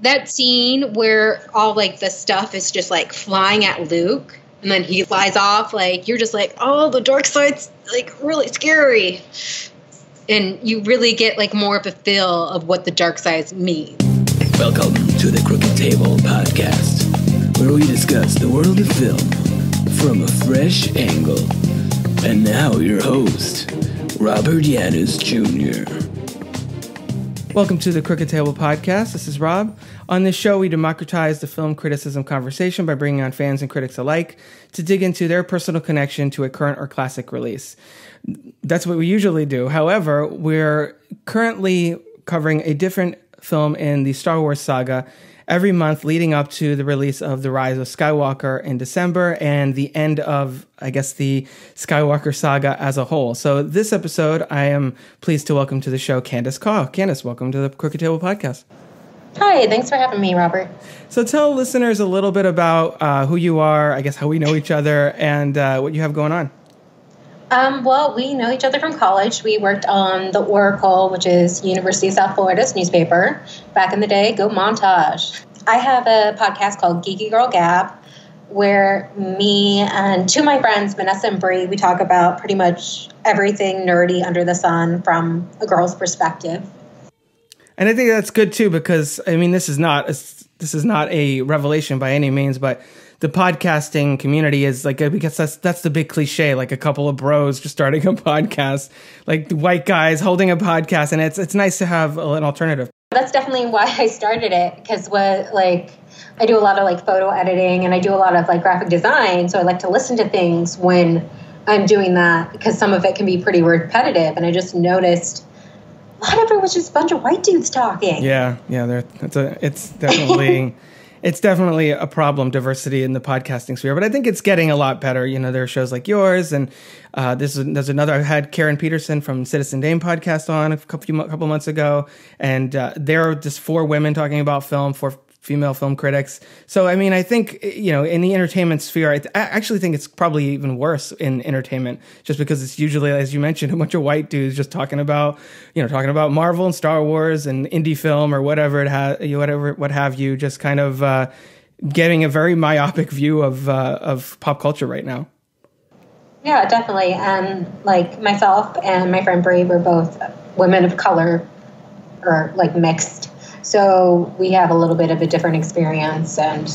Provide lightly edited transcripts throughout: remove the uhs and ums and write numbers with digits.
That scene where all like the stuff is just like flying at Luke and then he flies off, like you're just like, oh, the dark side's like really scary. And you really get like more of a feel of what the dark side means. Welcome to the Crooked Table Podcast, where we discuss the world of film from a fresh angle. And now your host, Robert Yanis Jr. Welcome to the Crooked Table Podcast. This is Rob. On this show, we democratize the film criticism conversation by bringing on fans and critics alike to dig into their personal connection to a current or classic release. That's what we usually do. However, we're currently covering a different film in the Star Wars saga every month leading up to the release of The Rise of Skywalker in December and the end of, I guess, the Skywalker saga as a whole. So this episode, I am pleased to welcome to the show Candace Kaw. Candace, welcome to the Crooked Table Podcast. Hi, thanks for having me, Robert. So tell listeners a little bit about who you are, I guess how we know each other, and what you have going on. Well, we know each other from college. We worked on The Oracle, which is University of South Florida's newspaper. Back in the day, go Montage. I have a podcast called Geeky Girl Gab, where me and two of my friends, Vanessa and Bree, we talk about pretty much everything nerdy under the sun from a girl's perspective. And I think that's good too, because I mean, this is not a revelation by any means, but the podcasting community is like, because that's the big cliche, like a couple of bros just starting a podcast, like white guys holding a podcast, and it's nice to have an alternative. That's definitely why I started it, because I do a lot of like photo editing and I do a lot of like graphic design, so I like to listen to things when I'm doing that because some of it can be pretty repetitive, and I just noticed a lot of it was just a bunch of white dudes talking. Yeah, it's definitely. It's definitely a problem, diversity in the podcasting sphere, but I think it's getting a lot better. You know, there are shows like yours, and there's another. I had Karen Peterson from Citizen Dame podcast on a couple months ago, and there are just four women talking about film, four female film critics. So, I mean, I think, you know, in the entertainment sphere, I actually think it's probably even worse in entertainment, just because it's usually, as you mentioned, a bunch of white dudes just talking about Marvel and Star Wars and indie film or whatever what have you, just kind of getting a very myopic view of pop culture right now. Yeah, definitely. And like myself and my friend Bree were both women of color, or like mixed. So we have a little bit of a different experience, and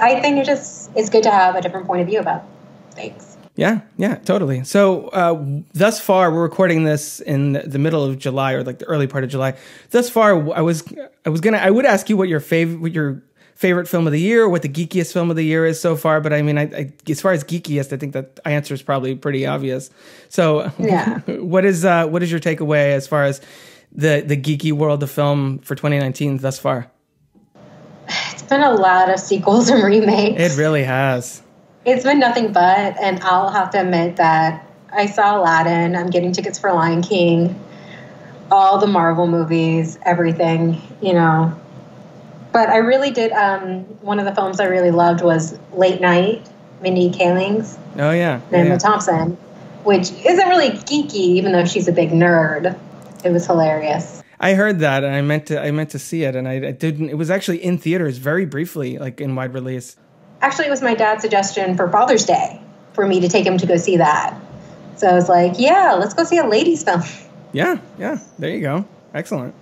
I think it's good to have a different point of view about things. Yeah, totally. So thus far, we're recording this in the middle of July, or like the early part of July. Thus far, I would ask you what your favorite film of the year, what the geekiest film of the year is so far. But I mean, I as far as geekiest, I think that answer is probably pretty obvious. So yeah, what is your takeaway as far as the geeky world of film for 2019 thus far? It's been a lot of sequels and remakes. It really has. It's been nothing but, and I'll have to admit that I saw Aladdin. I'm getting tickets for Lion King, all the Marvel movies, everything, you know. But I really did, one of the films I really loved was Late Night, Mindy Kaling's. Oh, yeah. And Emma Thompson, which isn't really geeky, even though she's a big nerd. It was hilarious. I heard that, and I meant to see it, and I didn't. It was actually in theaters very briefly, like in wide release. Actually, it was my dad's suggestion for Father's Day for me to take him to go see that. So I was like, yeah, let's go see a ladies' film. Yeah, there you go. Excellent.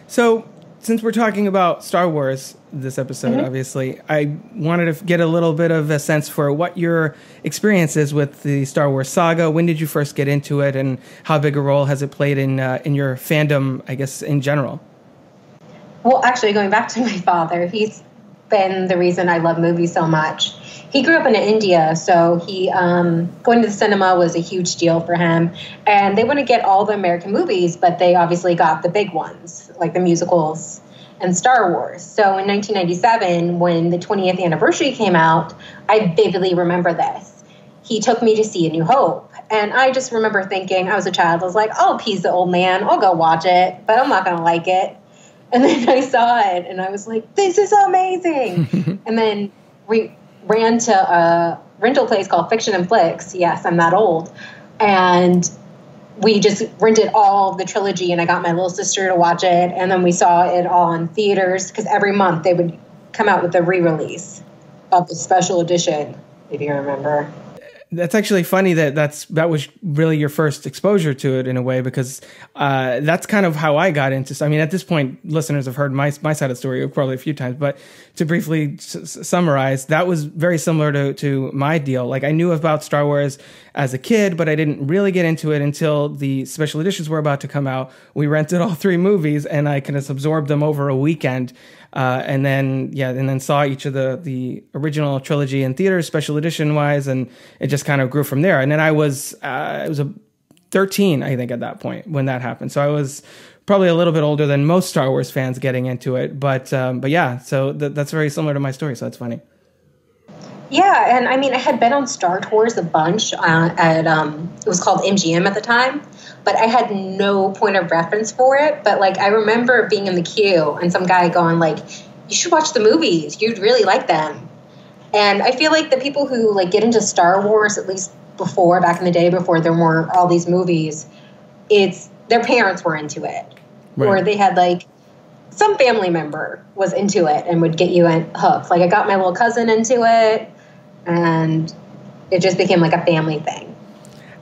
So, since we're talking about Star Wars this episode, obviously, I wanted to get a little bit of a sense for what your experience is with the Star Wars saga. When did you first get into it, and how big a role has it played in your fandom, I guess, in general? Well, actually, going back to my father, he's been the reason I love movies so much. He grew up in India, so he going to the cinema was a huge deal for him. And they wouldn't get all the American movies, but they obviously got the big ones, like the musicals and Star Wars. So in 1997, when the 20th anniversary came out, I vividly remember this. He took me to see A New Hope. And I just remember thinking, I was a child, I was like, I'll appease the old man, I'll go watch it, but I'm not going to like it. And then I saw it, and I was like, this is amazing. And then we ran to a rental place called Fiction and Flicks. Yes, I'm that old. And we just rented all of the trilogy, and I got my little sister to watch it, and then we saw it all in theaters, because every month they would come out with a re-release of the special edition, if you remember. That's actually funny that was really your first exposure to it in a way, because that's kind of how I got into. I mean, at this point, listeners have heard my side of the story probably a few times, but to briefly summarize, that was very similar to my deal. Like, I knew about Star Wars as a kid, but I didn't really get into it until the special editions were about to come out. We rented all 3 movies, and I kind of absorbed them over a weekend. And then saw each of the original trilogy in theaters, special edition wise, and it just kind of grew from there. And then I was 13, I think, at that point when that happened. So I was probably a little bit older than most Star Wars fans getting into it. But yeah, so that's very similar to my story. So that's funny. Yeah, and I mean, I had been on Star Tours a bunch it was called MGM at the time, but I had no point of reference for it. But like, I remember being in the queue and some guy going like, "You should watch the movies. You'd really like them." And I feel like the people who like get into Star Wars, at least back in the day, before there were all these movies, it's their parents were into it, right. Or they had like some family member was into it and would get you hooked. Like, I got my little cousin into it, and it just became like a family thing.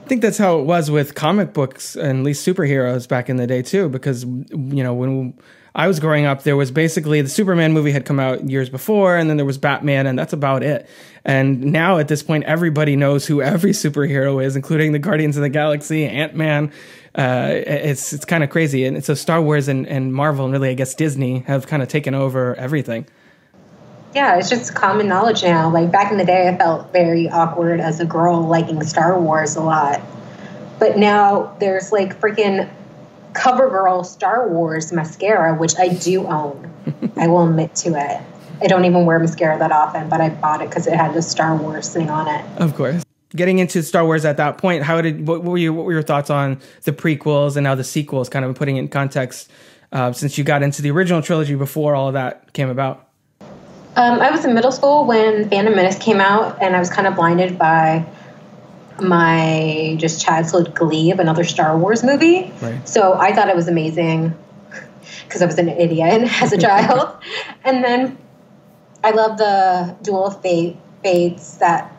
I think that's how it was with comic books and at least superheroes back in the day too, because, you know, when I was growing up, there was basically the Superman movie had come out years before, and then there was Batman, and that's about it. And now at this point, everybody knows who every superhero is, including the Guardians of the Galaxy, Ant-Man. It's kind of crazy. And so Star Wars and Marvel, and really, I guess, Disney have kind of taken over everything. Yeah, it's just common knowledge now. Like, back in the day, I felt very awkward as a girl liking Star Wars a lot. But now there's like freaking CoverGirl Star Wars mascara, which I do own. I will admit to it. I don't even wear mascara that often, but I bought it because it had the Star Wars thing on it. Of course. Getting into Star Wars at that point, what were your thoughts on the prequels and now the sequels, kind of putting it in context, since you got into the original trilogy before all of that came about? I was in middle school when Phantom Menace came out, and I was kind of blinded by my just childhood glee of another Star Wars movie. Right. So I thought it was amazing because I was an idiot as a child. And then I love the Duel of Fates, that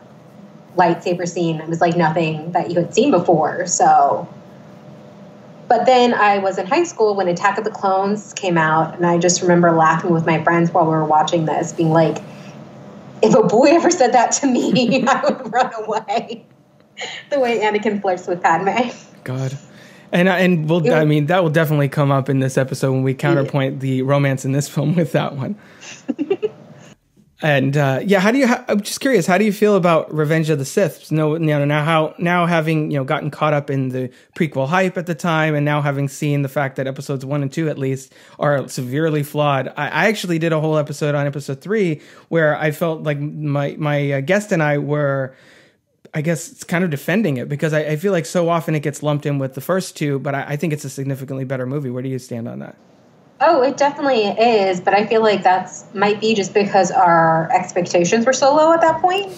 lightsaber scene. It was like nothing that you had seen before. So, but then I was in high school when Attack of the Clones came out, and I just remember laughing with my friends while we were watching this, being like, if a boy ever said that to me, I would run away. The way Anakin flirts with Padme. God. And we'll, I mean, that will definitely come up in this episode when we counterpoint the romance in this film with that one. And yeah, I'm just curious, how do you feel about Revenge of the Sith? Now having, gotten caught up in the prequel hype at the time, and now having seen the fact that episodes 1 and 2 at least are severely flawed. I actually did a whole episode on episode 3 where I felt like my guest and I were, I guess, it's kind of defending it, because I feel like so often it gets lumped in with the first two, but I think it's a significantly better movie. Where do you stand on that? Oh, it definitely is, but I feel like might be just because our expectations were so low at that point.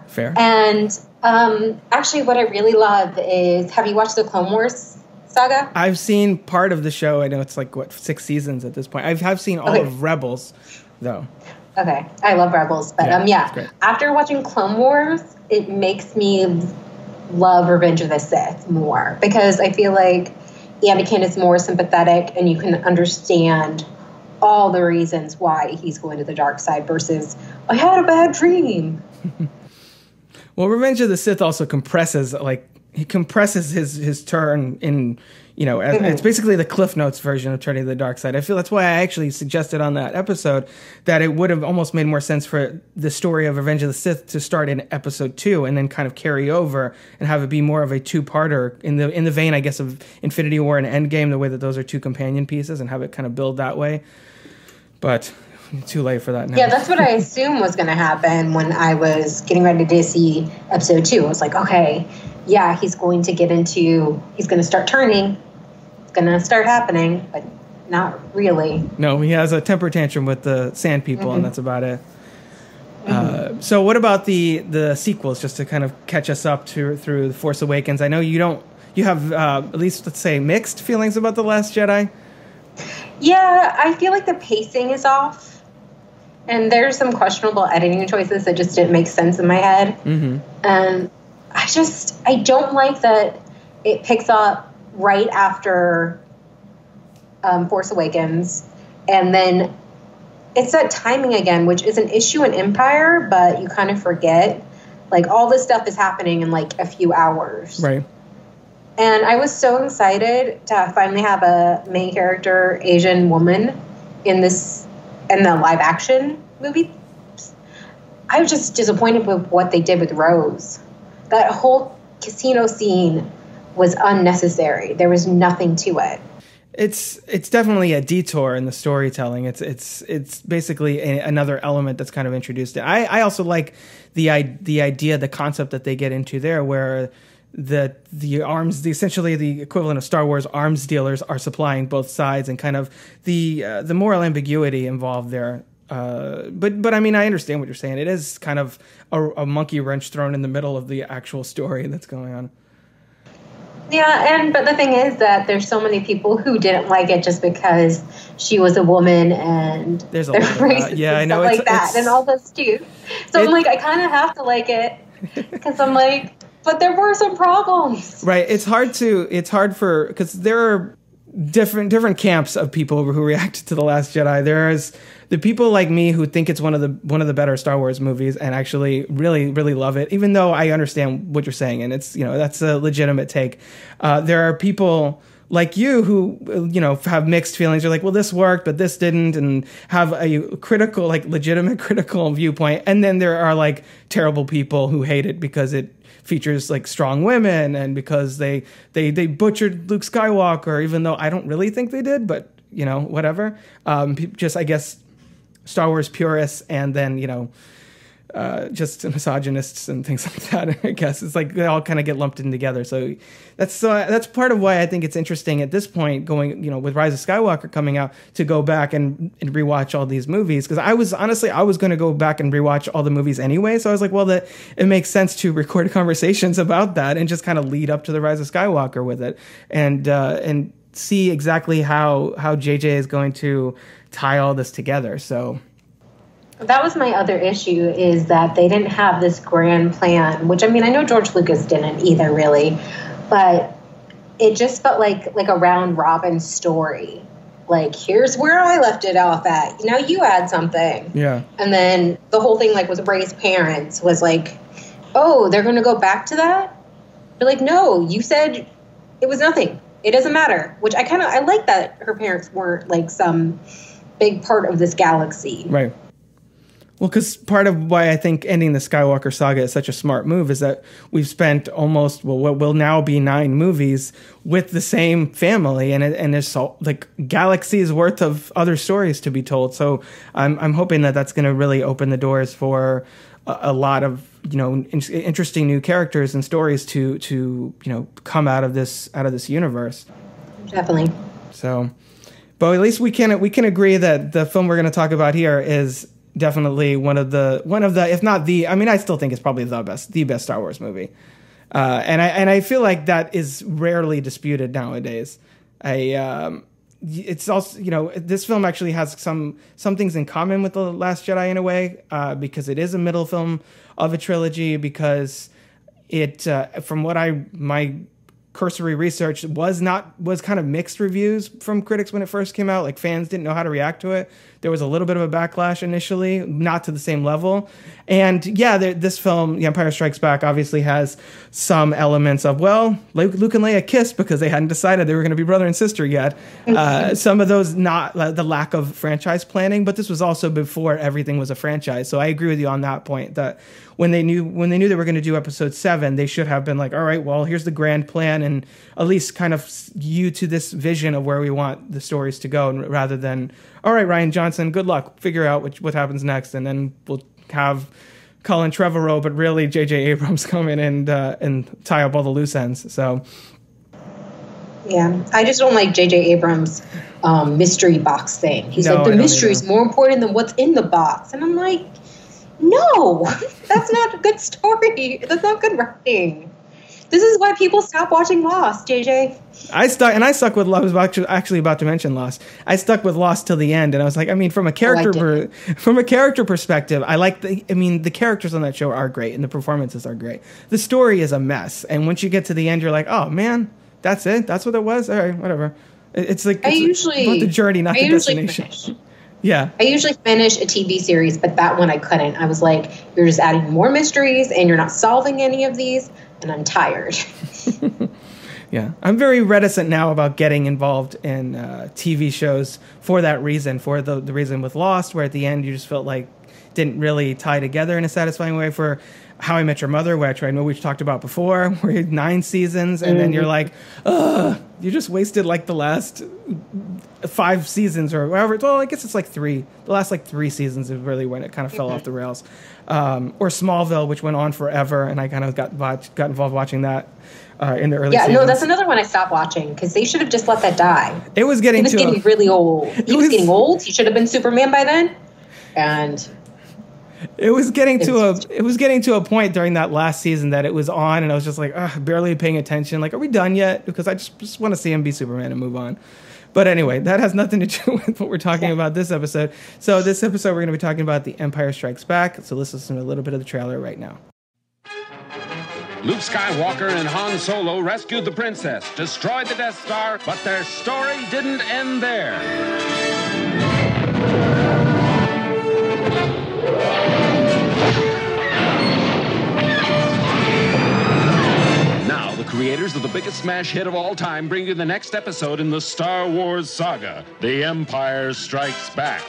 Fair. And actually what I really love is, have you watched the Clone Wars saga? I've seen part of the show. I know it's like, 6 seasons at this point. I've seen all of Rebels, though. Okay, I love Rebels, but after watching Clone Wars, it makes me love Revenge of the Sith more, because I feel like Anakin is more sympathetic, and you can understand all the reasons why he's going to the dark side versus, I had a bad dream. Well, Revenge of the Sith also compresses his turn in, it's basically the Cliff Notes version of turning to the dark side. I feel that's why I actually suggested on that episode that it would have almost made more sense for the story of Revenge of the Sith to start in episode 2 and then kind of carry over and have it be more of a two-parter in the vein, I guess, of Infinity War and Endgame, the way that those are two companion pieces, and have it kind of build that way. But too late for that now. Yeah, that's what I assumed was going to happen when I was getting ready to see episode 2. I was like, okay, yeah, he's going to start turning. It's going to start happening, but not really. No, he has a temper tantrum with the sand people, and that's about it. So what about the sequels, just to kind of catch us up through The Force Awakens? I know you don't you have at least, let's say, mixed feelings about The Last Jedi? Yeah, I feel like the pacing is off. And there's some questionable editing choices that just didn't make sense in my head. Mm-hmm. And I don't like that it picks up right after Force Awakens. And then it's that timing again, which is an issue in Empire, but you kind of forget. Like, all this stuff is happening in, like, a few hours. Right. And I was so excited to finally have a main character Asian woman in the live action movie. I was just disappointed with what they did with Rose. That whole casino scene was unnecessary. There was nothing to it. It's definitely a detour in the storytelling. It's basically another element that's kind of introduced. I also like the idea, the concept that they get into there, where the arms, essentially the equivalent of Star Wars arms dealers, are supplying both sides, and kind of the moral ambiguity involved there. But I mean, I understand what you're saying. It is kind of a monkey wrench thrown in the middle of the actual story that's going on. Yeah, but the thing is that there's so many people who didn't like it just because she was a woman, and there's a lot of that. Yeah, I know, like that, and all those too. So I'm like, I kind of have to like it because I'm like, but there were some problems. Right. It's hard because there are different camps of people who reacted to The Last Jedi. There's the people like me who think it's one of the better Star Wars movies and actually really, really love it, even though I understand what you're saying, and it's, that's a legitimate take. There are people like you who, have mixed feelings. You're like, well, this worked, but this didn't, and have a critical, like legitimate critical viewpoint. And then there are like terrible people who hate it because it features like strong women, and because they butchered Luke Skywalker, even though I don't really think they did, but whatever. Just, I guess, Star Wars purists, and then just misogynists and things like that. I guess it's like they all kind of get lumped in together. So that's part of why I think it's interesting at this point, going with Rise of Skywalker coming out, to go back and rewatch all these movies, because I was going to go back and rewatch all the movies anyway. So I was like, well, it makes sense to record conversations about that and just kind of lead up to the Rise of Skywalker with it, and see exactly how JJ is going to tie all this together. So that was my other issue, is that they didn't have this grand plan, which, I mean, I know George Lucas didn't either, really, but it just felt like a round robin story. Like, here's where I left it off at. Now you add something. Yeah. And then the whole thing, like, with Rey's parents was like, oh, they're going to go back to that? You're like, no, you said it was nothing. It doesn't matter. Which I like that her parents weren't like some big part of this galaxy. Right. Well, because part of why I think ending the Skywalker saga is such a smart move is that we've spent almost, what will now be 9 movies with the same family, and there's like galaxies worth of other stories to be told. So I'm hoping that that's going to really open the doors for a lot of interesting new characters and stories to come out of this universe. Definitely. So, but at least we can agree that the film we're going to talk about here is definitely one of the, if not the, I mean, I still think it's probably the best Star Wars movie. And I feel like that is rarely disputed nowadays. It's also, this film actually has some things in common with The Last Jedi in a way, because it is a middle film of a trilogy, because it, from what my cursory research was kind of mixed reviews from critics when it first came out. Like, fans didn't know how to react to it. There was a little bit of a backlash initially, not to the same level. And yeah, this film, The Empire Strikes Back, obviously has some elements of, well, Luke and Leia kissed because they hadn't decided they were going to be brother and sister yet. Some of those, not the lack of franchise planning, but this was also before everything was a franchise. So I agree with you on that point, that when they knew they were going to do episode 7, they should have been like, all right, well, here's the grand plan, and at least kind of you to this vision of where we want the stories to go, rather than, all right, Rian Johnson, good luck, figure out what happens next, and then we'll have Colin Trevorrow, but really J.J. Abrams come in and tie up all the loose ends. So yeah, I just don't like J.J. Abrams' mystery box thing. He's like, the mystery is more important than what's in the box, and I'm like, no, that's not a good story. That's not good writing. This is why people stop watching Lost, JJ. I stuck with Lost. I was actually about to mention Lost. I stuck with Lost till the end, and I was like, I mean, from a character perspective, I like the characters on that show are great, and the performances are great. The story is a mess, and once you get to the end, you're like, oh man, that's it. That's what it was. All right, whatever. It's like about the journey, not the destination. Yeah. I usually finish a TV series, but that one I couldn't. I was like, you're just adding more mysteries, and you're not solving any of these, and I'm tired. Yeah, I'm very reticent now about getting involved in TV shows for that reason, for the reason with Lost, where at the end you just felt like didn't really tie together in a satisfying way. For How I Met Your Mother, which I know we've talked about before, where you had 9 seasons, and then you're like, ugh, you just wasted like the last 5 seasons or whatever. Well, I guess it's like 3. The last like 3 seasons is really when it kind of fell off the rails. Or Smallville, which went on forever, and I kind of got involved watching that in the early seasons. No, that's another one I stopped watching because they should have just let that die. It was getting really old. He was getting old. He should have been Superman by then. And it was getting to a point during that last season that it was on, and I was just like, barely paying attention. Like, are we done yet? Because I just want to see him be Superman and move on. But anyway, that has nothing to do with what we're talking about this episode. So this episode, we're going to be talking about The Empire Strikes Back. So let's listen to a little bit of the trailer right now. Luke Skywalker and Han Solo rescued the princess, destroyed the Death Star, but their story didn't end there. Now, the creators of the biggest smash hit of all time bring you the next episode in the Star Wars saga, The Empire Strikes Back.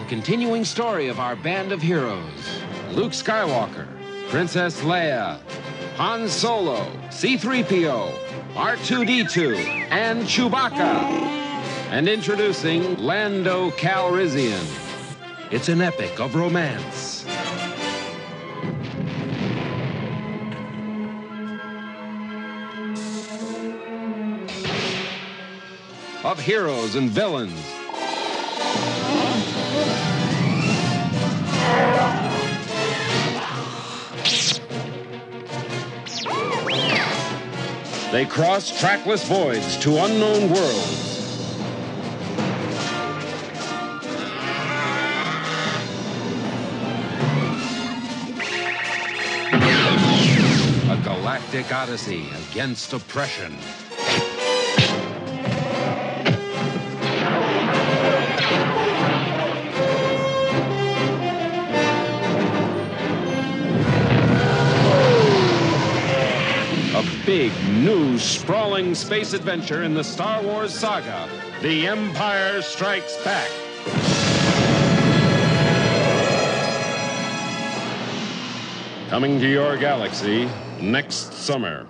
The continuing story of our band of heroes: Luke Skywalker, Princess Leia, Han Solo, C-3PO, R2-D2, and Chewbacca. And introducing Lando Calrissian. It's an epic of romance, of heroes and villains, they cross trackless voids to unknown worlds. A galactic odyssey against oppression. Big, new, sprawling space adventure in the Star Wars saga, The Empire Strikes Back. Coming to your galaxy next summer.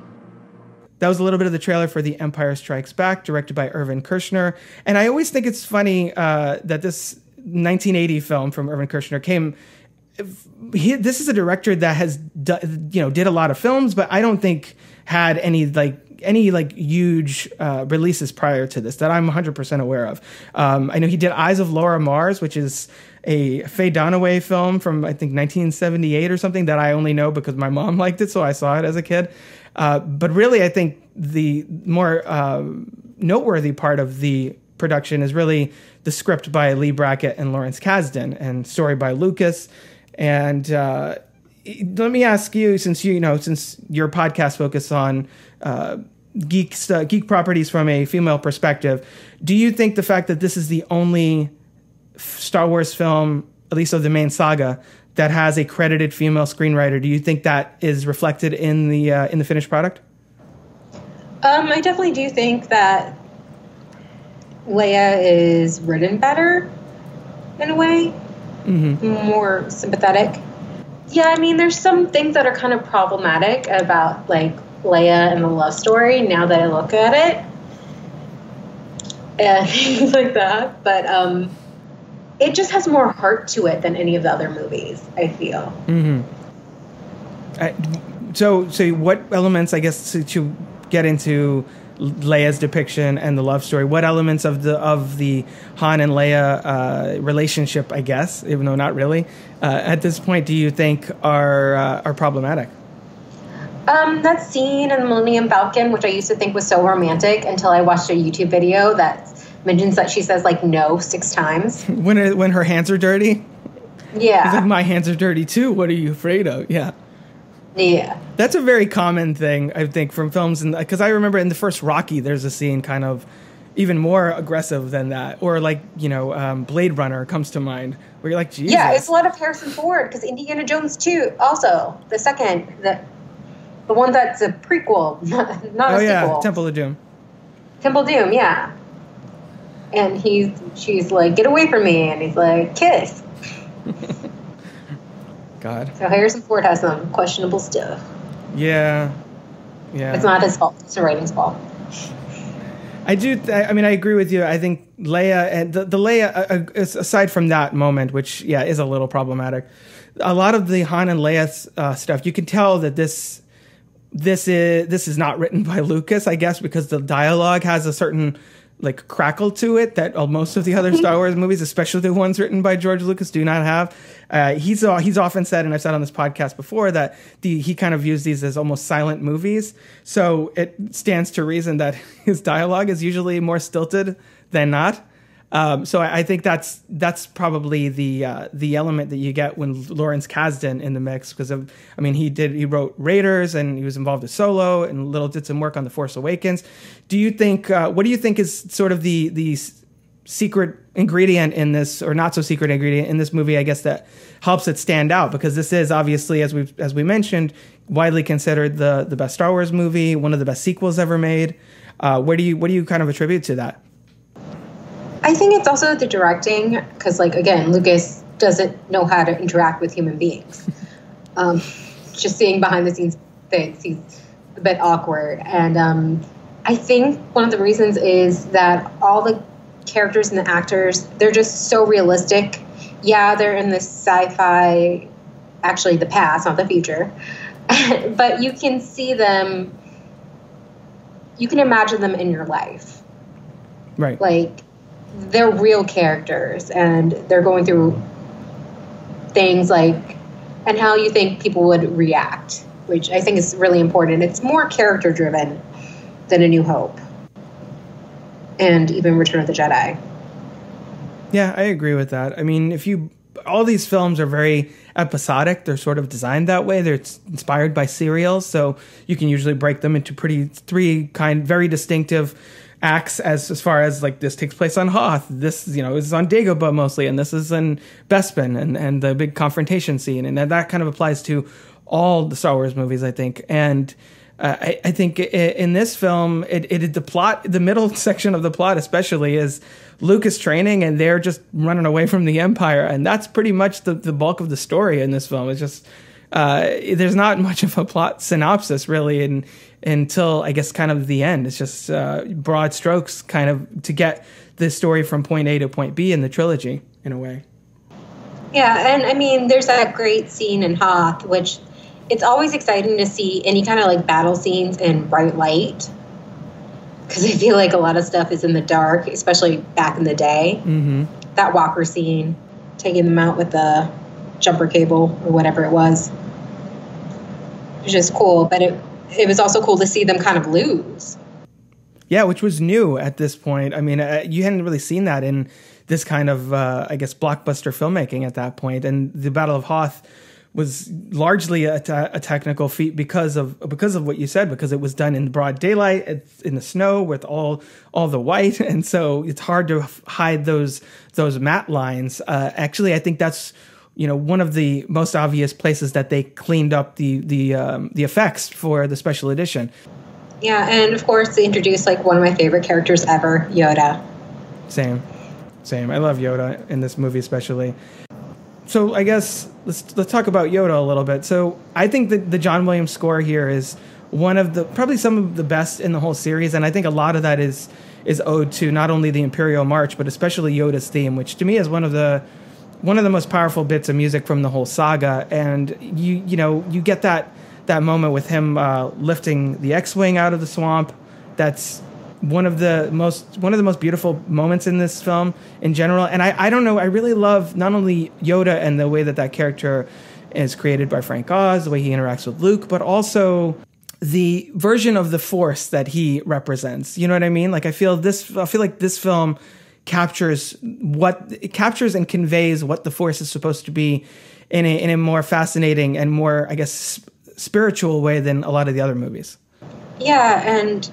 That was a little bit of the trailer for The Empire Strikes Back, directed by Irvin Kershner. And I always think it's funny that this 1980 film from Irvin Kershner came... this is a director that has did a lot of films, but I don't think had any huge releases prior to this that I'm 100% aware of. I know he did Eyes of Laura Mars, which is a Faye Dunaway film from I think 1978 or something that I only know because my mom liked it, so I saw it as a kid. But really, I think the more noteworthy part of the production is really the script by Lee Brackett and Lawrence Kasdan and story by Lucas. And let me ask you, since your podcast focus on geek properties from a female perspective, do you think the fact that this is the only Star Wars film, at least of the main saga, that has a credited female screenwriter, do you think that is reflected in the finished product? I definitely do think that Leia is written better in a way. Mm-hmm. More sympathetic. Yeah, I mean, there's some things that are kind of problematic about like Leia and the love story now that I look at it and things like that. But it just has more heart to it than any of the other movies, I feel. Mm-hmm. So what elements, I guess, to get into Leia's depiction and the love story? What elements of the Han and Leia relationship, I guess, even though not really, at this point, do you think are problematic? That scene in the Millennium Falcon, which I used to think was so romantic until I watched a YouTube video that mentions that she says like no 6 times. when her hands are dirty? Yeah. It's like, my hands are dirty too. What are you afraid of? Yeah. Yeah. That's a very common thing, I think, from films. And because I remember in the first Rocky, there's a scene kind of even more aggressive than that. Or like, Blade Runner comes to mind where you're like, Jesus. Yeah, it's a lot of Harrison Ford because Indiana Jones 2 also, the second, the one that's a prequel, not a sequel. Oh yeah, Temple of Doom. Temple of Doom, yeah. And she's like, get away from me. And he's like, kiss. God. So Harrison Ford has some questionable stuff. Yeah. It's not his fault. It's the writing's fault. I agree with you. I think Leia and the Leia, aside from that moment, which is a little problematic. A lot of the Han and Leia stuff, you can tell that this is not written by Lucas, I guess, because the dialogue has a certain like crackle to it that most of the other Star Wars movies, especially the ones written by George Lucas, do not have. He's often said, and I've said on this podcast before, that he kind of views these as almost silent movies. So it stands to reason that his dialogue is usually more stilted than not. So I think that's probably the element that you get when Lawrence Kasdan in the mix, because he wrote Raiders and he was involved with Solo and did some work on The Force Awakens. Do you think what do you think is sort of the secret ingredient in this, or not so secret ingredient in this movie, I guess, that helps it stand out? Because this is obviously, as we mentioned, widely considered the best Star Wars movie, one of the best sequels ever made. What do you kind of attribute to that? I think it's also the directing, because, like, again, Lucas doesn't know how to interact with human beings. Just seeing behind-the-scenes things, he's a bit awkward. And I think one of the reasons is that all the characters and the actors, they're just so realistic. Yeah, they're in this sci-fi, actually the past, not the future. But you can see them, you can imagine them in your life. Right. Like, they're real characters, and they're going through things like, and how you think people would react, which I think is really important. It's more character driven than A New Hope and even Return of the Jedi. Yeah, I agree with that. I mean, all these films are very episodic. They're sort of designed that way. They're inspired by serials, so you can usually break them into three very distinctive acts as far as, like, this takes place on Hoth, this is on Dagobah mostly, and this is in Bespin, and the big confrontation scene, and that kind of applies to all the Star Wars movies, I think. And I think in this film, the middle section of the plot especially is Lucas training, and they're just running away from the Empire, and that's pretty much the bulk of the story in this film. It's just there's not much of a plot synopsis really until, I guess, kind of the end. It's just broad strokes kind of to get the story from point A to point B in the trilogy, in a way. Yeah, and I mean, there's that great scene in Hoth, which it's always exciting to see any kind of like battle scenes in bright light, because I feel like a lot of stuff is in the dark, especially back in the day. Mm-hmm. That Walker scene, taking them out with the jumper cable or whatever it was just cool, but it was also cool to see them kind of lose. Yeah, which was new at this point. I mean, you hadn't really seen that in this kind of, I guess, blockbuster filmmaking at that point. And the Battle of Hoth was largely a technical feat because of what you said, because it was done in broad daylight, in the snow with all the white, and so it's hard to hide those matte lines. Actually, I think that's one of the most obvious places that they cleaned up the effects for the special edition. Yeah, and of course they introduced like one of my favorite characters ever, Yoda. Same. I love Yoda in this movie especially. So I guess let's talk about Yoda a little bit. So I think that the John Williams score here is one of probably some of the best in the whole series, and I think a lot of that is owed to not only the Imperial March but especially Yoda's theme, which to me is one of the most powerful bits of music from the whole saga. And you get that moment with him lifting the X-wing out of the swamp, that's one of the most beautiful moments in this film in general. And I don't know, I really love not only Yoda and the way that character is created by Frank Oz, the way he interacts with Luke, but also the version of the Force that he represents. You know what I mean? Like I feel like this film captures and conveys what the Force is supposed to be in a more fascinating and more, I guess, spiritual way than a lot of the other movies. Yeah, and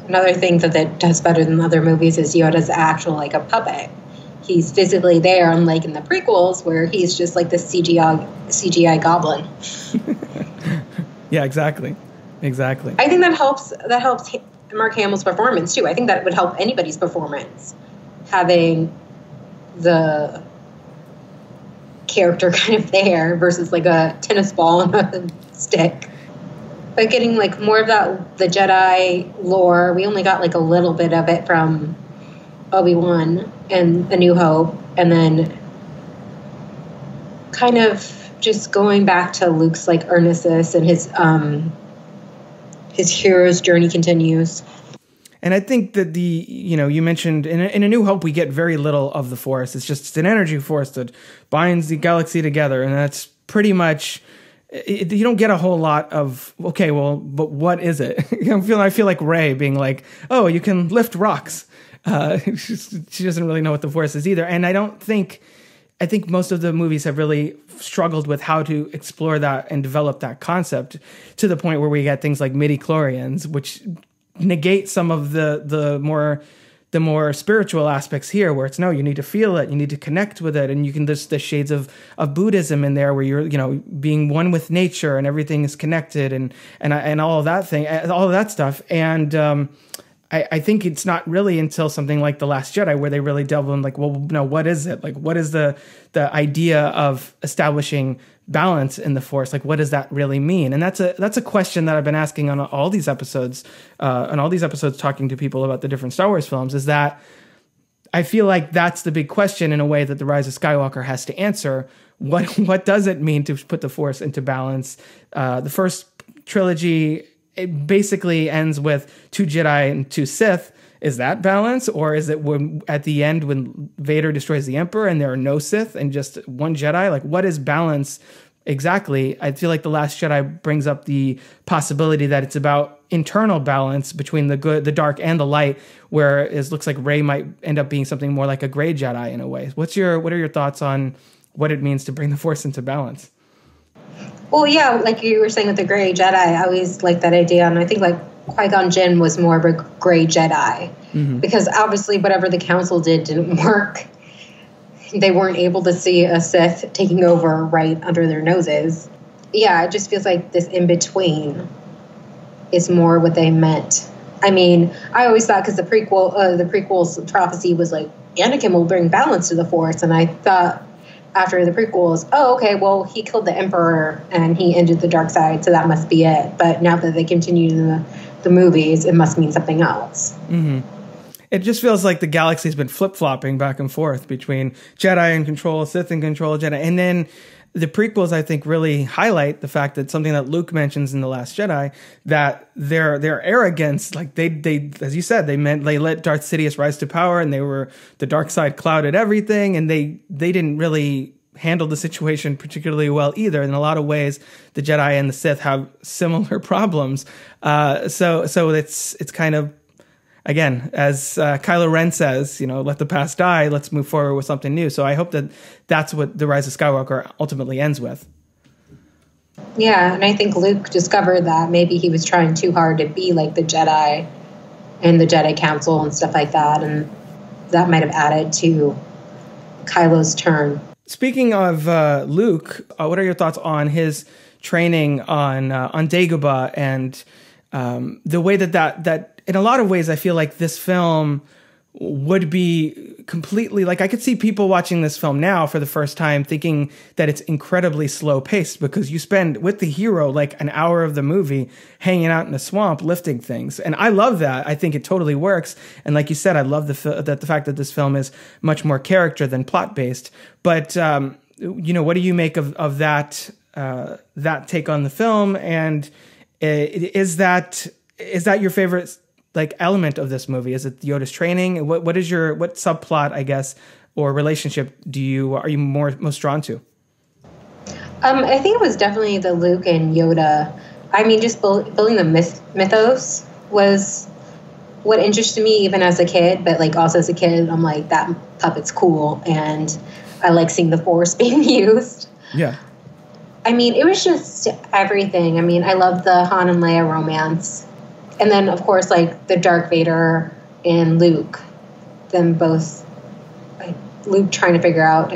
another thing that does better than other movies is Yoda's actual like a puppet. He's physically there, unlike in the prequels where he's just like the CGI goblin. Yeah, exactly. I think that helps Mark Hamill's performance too. I think that would help anybody's performance, having the character kind of there versus like a tennis ball and a stick. But getting like more of the Jedi lore, we only got like a little bit of it from Obi-Wan and A New Hope, and then kind of just going back to Luke's like earnestness and his hero's journey continues. And I think that you mentioned in A New Hope, we get very little of the Force. It's an energy force that binds the galaxy together. And that's pretty much, you don't get a whole lot of, okay, well, but what is it? I feel like Rey being like, oh, you can lift rocks. She doesn't really know what the Force is either. And I think most of the movies have really struggled with how to explore that and develop that concept to the point where we get things like midi-chlorians, which negate some of the more spiritual aspects here, where it's no, you need to feel it, you need to connect with it, and you can there's the shades of Buddhism in there, where you're being one with nature and everything is connected and all of that stuff. And I think it's not really until something like The Last Jedi where they really delve in, like, well, no, what is it? Like, what is the idea of establishing balance in the Force? Like, what does that really mean? And that's a question that I've been asking on all these episodes, talking to people about the different Star Wars films, is that I feel like that's the big question in a way that The Rise of Skywalker has to answer. What does it mean to put the Force into balance? The first trilogy, it basically ends with 2 Jedi and 2 Sith. Is that balance? Or is it at the end when Vader destroys the Emperor and there are no Sith and just 1 Jedi? Like, what is balance exactly? I feel like The Last Jedi brings up the possibility that it's about internal balance between the good, the dark, and the light, where it looks like Rey might end up being something more like a gray Jedi in a way. What are your thoughts on what it means to bring the Force into balance? Well, yeah, like you were saying with the gray Jedi, I always liked that idea. And I think like Qui-Gon Jinn was more of a gray Jedi, because obviously whatever the council didn't work. They weren't able to see a Sith taking over right under their noses. Yeah, it just feels like this in-between is more what they meant. I mean, I always thought, because the prequel's prophecy was like, Anakin will bring balance to the Force. And I thought, after the prequels, oh, okay, well, he killed the Emperor and he ended the dark side, so that must be it. But now that they continue in the movies, it must mean something else. Mm-hmm. It just feels like the galaxy's been flip-flopping back and forth between Jedi in control, Sith in control, Jedi. And then the prequels, I think, really highlight the fact that something that Luke mentions in The Last Jedi, that their arrogance, like they as you said, they let Darth Sidious rise to power, and the dark side clouded everything, and they didn't really handle the situation particularly well either. In a lot of ways, the Jedi and the Sith have similar problems. So it's kind of, again, as Kylo Ren says, let the past die, let's move forward with something new. So I hope that that's what The Rise of Skywalker ultimately ends with. Yeah, and I think Luke discovered that maybe he was trying too hard to be like the Jedi and the Jedi Council and stuff like that, and that might have added to Kylo's turn. Speaking of Luke, what are your thoughts on his training on Dagobah, and the way that in a lot of ways I feel like this film would be completely, like, I could see people watching this film now for the first time thinking that it's incredibly slow paced, because you spend with the hero like an hour of the movie hanging out in the swamp lifting things. And I love that. I think it totally works. And like you said, I love the fact that this film is much more character than plot based. But, what do you make of that take on the film? And is that your favorite like element of this movie? Is it Yoda's training? What subplot, I guess, or relationship are you most drawn to? I think it was definitely the Luke and Yoda. I mean, just building the mythos was what interested me even as a kid, but like also as a kid, I'm like, that puppet's cool, and I like seeing the Force being used. Yeah. I mean, it was just everything. I mean, I love the Han and Leia romance. And then, of course, like the Darth Vader and Luke, them both, like Luke trying to figure out,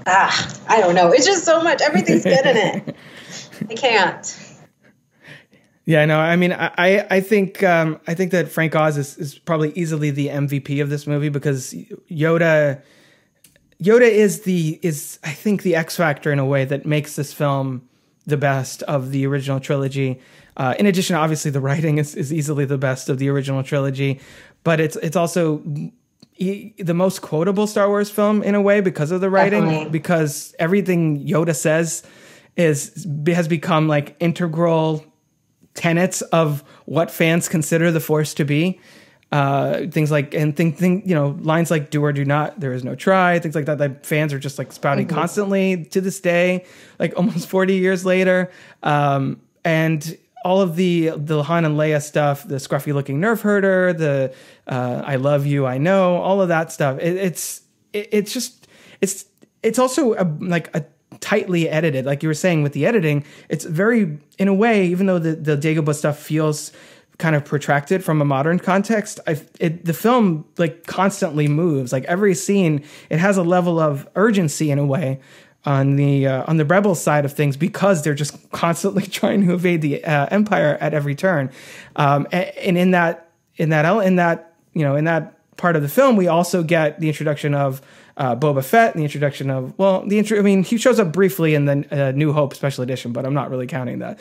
I don't know. It's just so much. Everything's good in it. I can't. Yeah, no, I mean, I think that Frank Oz is probably easily the MVP of this movie, because Yoda is I think the X factor in a way that makes this film the best of the original trilogy. In addition, obviously, the writing is easily the best of the original trilogy, but it's also the most quotable Star Wars film in a way because of the writing. Definitely. Because everything Yoda says has become like integral tenets of what fans consider the Force to be. Things like, and lines like "do or do not," "there is no try," things like that fans are just like spouting constantly to this day, like almost 40 years later. And all of the Han and Leia stuff, the scruffy looking nerf herder, the "I love you, I know," all of that stuff. It's also a tightly edited, like you were saying with the editing. It's very, in a way, even though the Dagobah stuff feels kind of protracted from a modern context, the film like constantly moves. Like every scene, it has a level of urgency in a way on the Rebel side of things, because they're just constantly trying to evade the Empire at every turn. And in that part of the film, we also get the introduction of Boba Fett, and the introduction of, he shows up briefly in the New Hope Special Edition, but I'm not really counting that.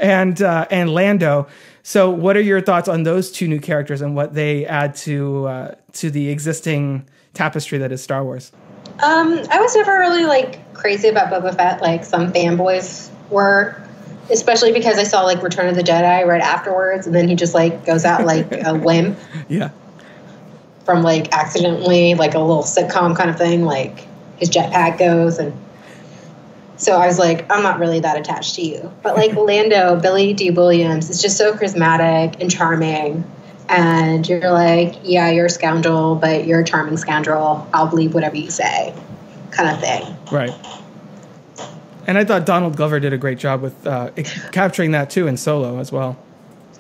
And Lando. So what are your thoughts on those two new characters and what they add to the existing tapestry that is Star Wars? I was never really like crazy about Boba Fett like some fanboys were, especially because I saw like Return of the Jedi right afterwards, and then he just like goes out like a wimp. Yeah. From like accidentally, like a little sitcom kind of thing, like his jetpack goes, and so I was like, I'm not really that attached to you. But like Lando, Billy D. Williams, is just so charismatic and charming, and you're like, yeah, you're a scoundrel, but you're a charming scoundrel. I'll believe whatever you say, kind of thing. Right. And I thought Donald Glover did a great job with capturing that too in Solo as well.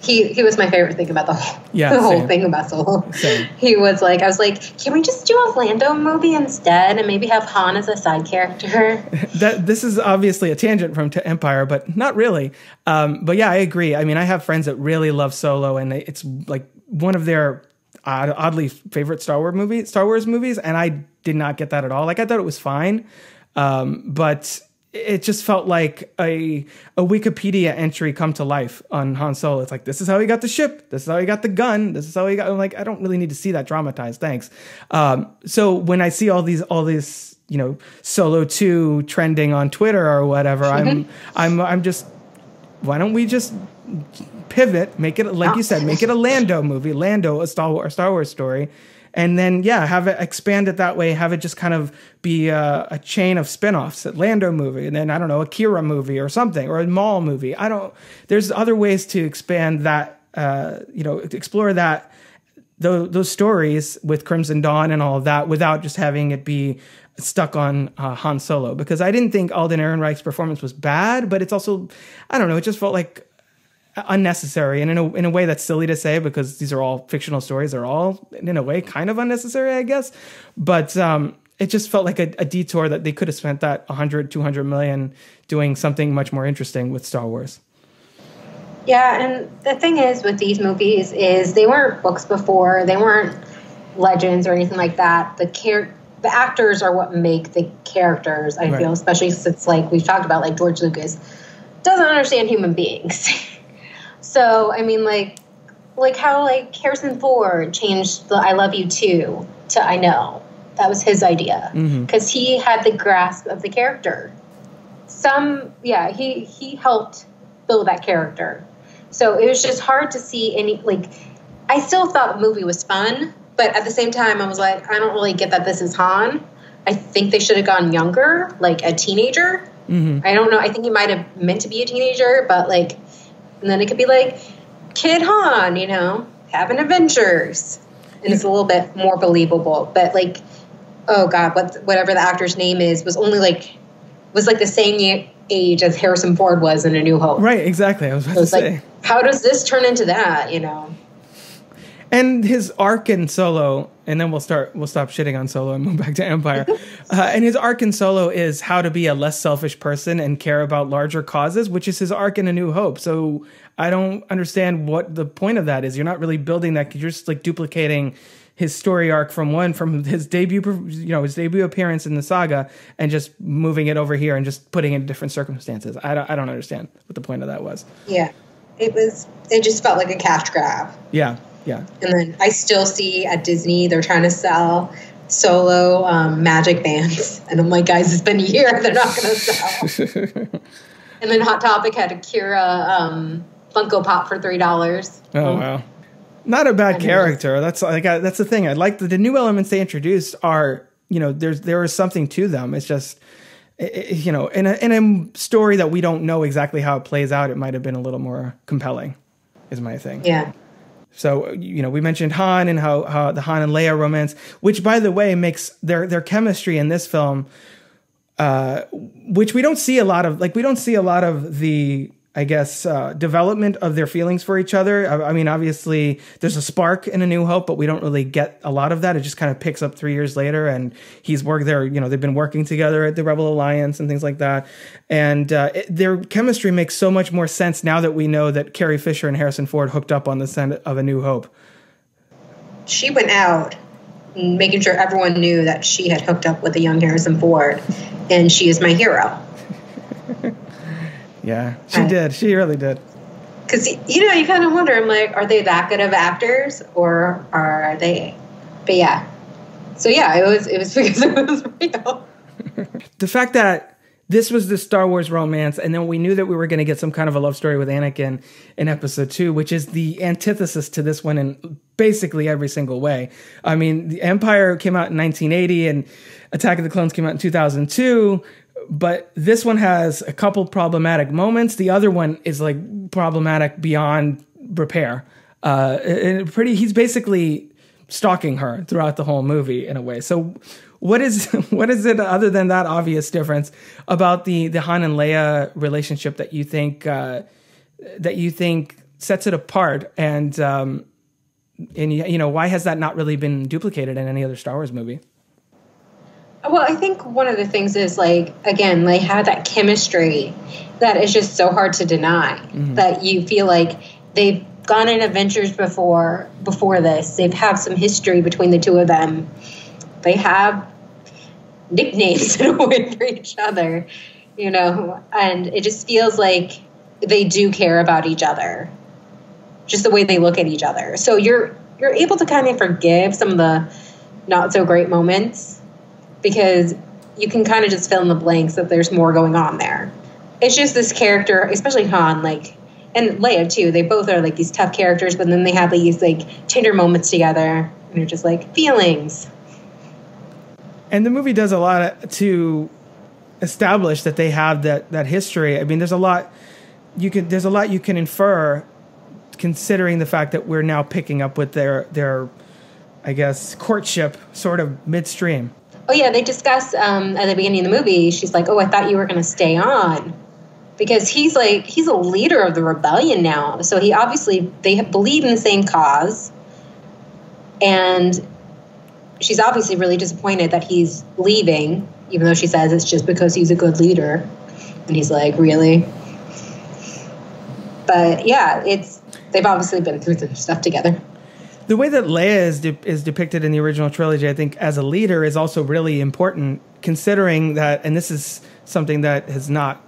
He was my favorite thing about the whole thing about Solo. Same. He was like, I was like, can we just do a Lando movie instead and maybe have Han as a side character? This is obviously a tangent from Empire, but not really. But yeah, I agree. I mean, I have friends that really love Solo, and it's like one of their oddly favorite Star Wars movies, and I did not get that at all. Like, I thought it was fine, but it just felt like a Wikipedia entry come to life on Han Solo. It's like, this is how he got the ship. This is how he got the gun. This is how he got. I'm like, I don't really need to see that dramatized. Thanks. So when I see all these, Solo 2 trending on Twitter or whatever, I'm just, why don't we just pivot, make it, like you said, make it a Lando movie, a Star Wars story. And then, have it expand it that way. Have it just kind of be a chain of spinoffs, a Lando movie, and then, I don't know, a Kira movie or something, or a Maul movie. There's other ways to expand that, explore those stories with Crimson Dawn and all of that without just having it be stuck on Han Solo. Because I didn't think Alden Ehrenreich's performance was bad, but it's also, I don't know, it just felt like unnecessary, and in a way that's silly to say, because these are all fictional stories. They're all in a way kind of unnecessary, I guess, but it just felt like a detour that they could have spent that 100-200 million doing something much more interesting with Star Wars. Yeah, and the thing is with these movies is they weren't books before, they weren't legends or anything like that. The actors are what make the characters, I feel, especially since, like we've talked about, like George Lucas doesn't understand human beings. So, I mean, like how, like, Harrison Ford changed the I love you too to I know. That was his idea. Because he had the grasp of the character. He helped build that character. So it was just hard to see any, like, I still thought the movie was fun, but at the same time, I was like, I don't really get that this is Han. I think they should have gone younger, like a teenager. Mm-hmm. I don't know. I think he might have meant to be a teenager, but like, and then it could be like Kid Han, you know, having adventures. And it's a little bit more believable. But like, oh God, whatever the actor's name is was the same age as Harrison Ford was in A New Hope. Right, exactly. I was about to say. Like, how does this turn into that, you know? And his arc in Solo, and then we'll stop shitting on Solo and move back to Empire. And his arc in Solo is how to be a less selfish person and care about larger causes, which is his arc in A New Hope. So I don't understand what the point of that is. You're not really building that, because you're just like duplicating his story arc from his debut, his debut appearance in the saga, and just moving it over here and just putting it in different circumstances. I don't understand what the point of that was. Yeah, it just felt like a cash grab. Yeah. Yeah. And then I still see at Disney, they're trying to sell Solo magic bands. And I'm like, guys, it's been a year. They're not going to sell. And then Hot Topic had a Kira Funko Pop for $3. Oh, wow. Not a bad character. That's the thing. I like the new elements they introduced are, there is something to them. It's just, in a story that we don't know exactly how it plays out, it might have been a little more compelling, is my thing. Yeah. So, we mentioned Han and how the Han and Leia romance, which, by the way, makes their chemistry in this film, which we don't see a lot of. Like, we don't see a lot of the, I guess, development of their feelings for each other. I mean, obviously, there's a spark in A New Hope, but we don't really get a lot of that. It just kind of picks up 3 years later, and he's worked there. They've been working together at the Rebel Alliance and things like that. And their chemistry makes so much more sense now that we know that Carrie Fisher and Harrison Ford hooked up on the set of A New Hope. She went out making sure everyone knew that she had hooked up with a young Harrison Ford, and she is my hero. Yeah, she did. She really did. Because, you kind of wonder, I'm like, are they that good of actors, or are they? But yeah. So yeah, it was because it was real. The fact that this was the Star Wars romance, and then we knew that we were going to get some kind of a love story with Anakin in Episode 2, which is the antithesis to this one in basically every single way. I mean, The Empire came out in 1980, and Attack of the Clones came out in 2002. But this one has a couple problematic moments. The other one is like problematic beyond repair. He's basically stalking her throughout the whole movie in a way. So what is it other than that obvious difference about the Han and Leia relationship that you think sets it apart, and why has that not really been duplicated in any other Star Wars movie? Well, I think one of the things is, like, again, they have that chemistry that is just so hard to deny. Mm-hmm. That you feel like they've gone on adventures before this. They've had some history between the two of them. They have nicknames in a way for each other, and it just feels like they do care about each other, just the way they look at each other. So you're able to kind of forgive some of the not so great moments, because you can kind of just fill in the blanks that there's more going on there. It's just this character, especially Han, and Leia too, they both are like these tough characters, but then they have these like tender moments together, and they're just like feelings. And the movie does a lot to establish that they have that history. I mean, there's a lot you can infer, considering the fact that we're now picking up with their I guess courtship sort of midstream. Oh, yeah, they discuss at the beginning of the movie, she's like, oh, I thought you were going to stay on. Because he's a leader of the rebellion now. So they believe in the same cause. And she's obviously really disappointed that he's leaving, even though she says it's just because he's a good leader. And he's like, really? But yeah, they've obviously been through some stuff together. The way that Leia is depicted in the original trilogy, I think, as a leader is also really important, considering that, and this is something that has not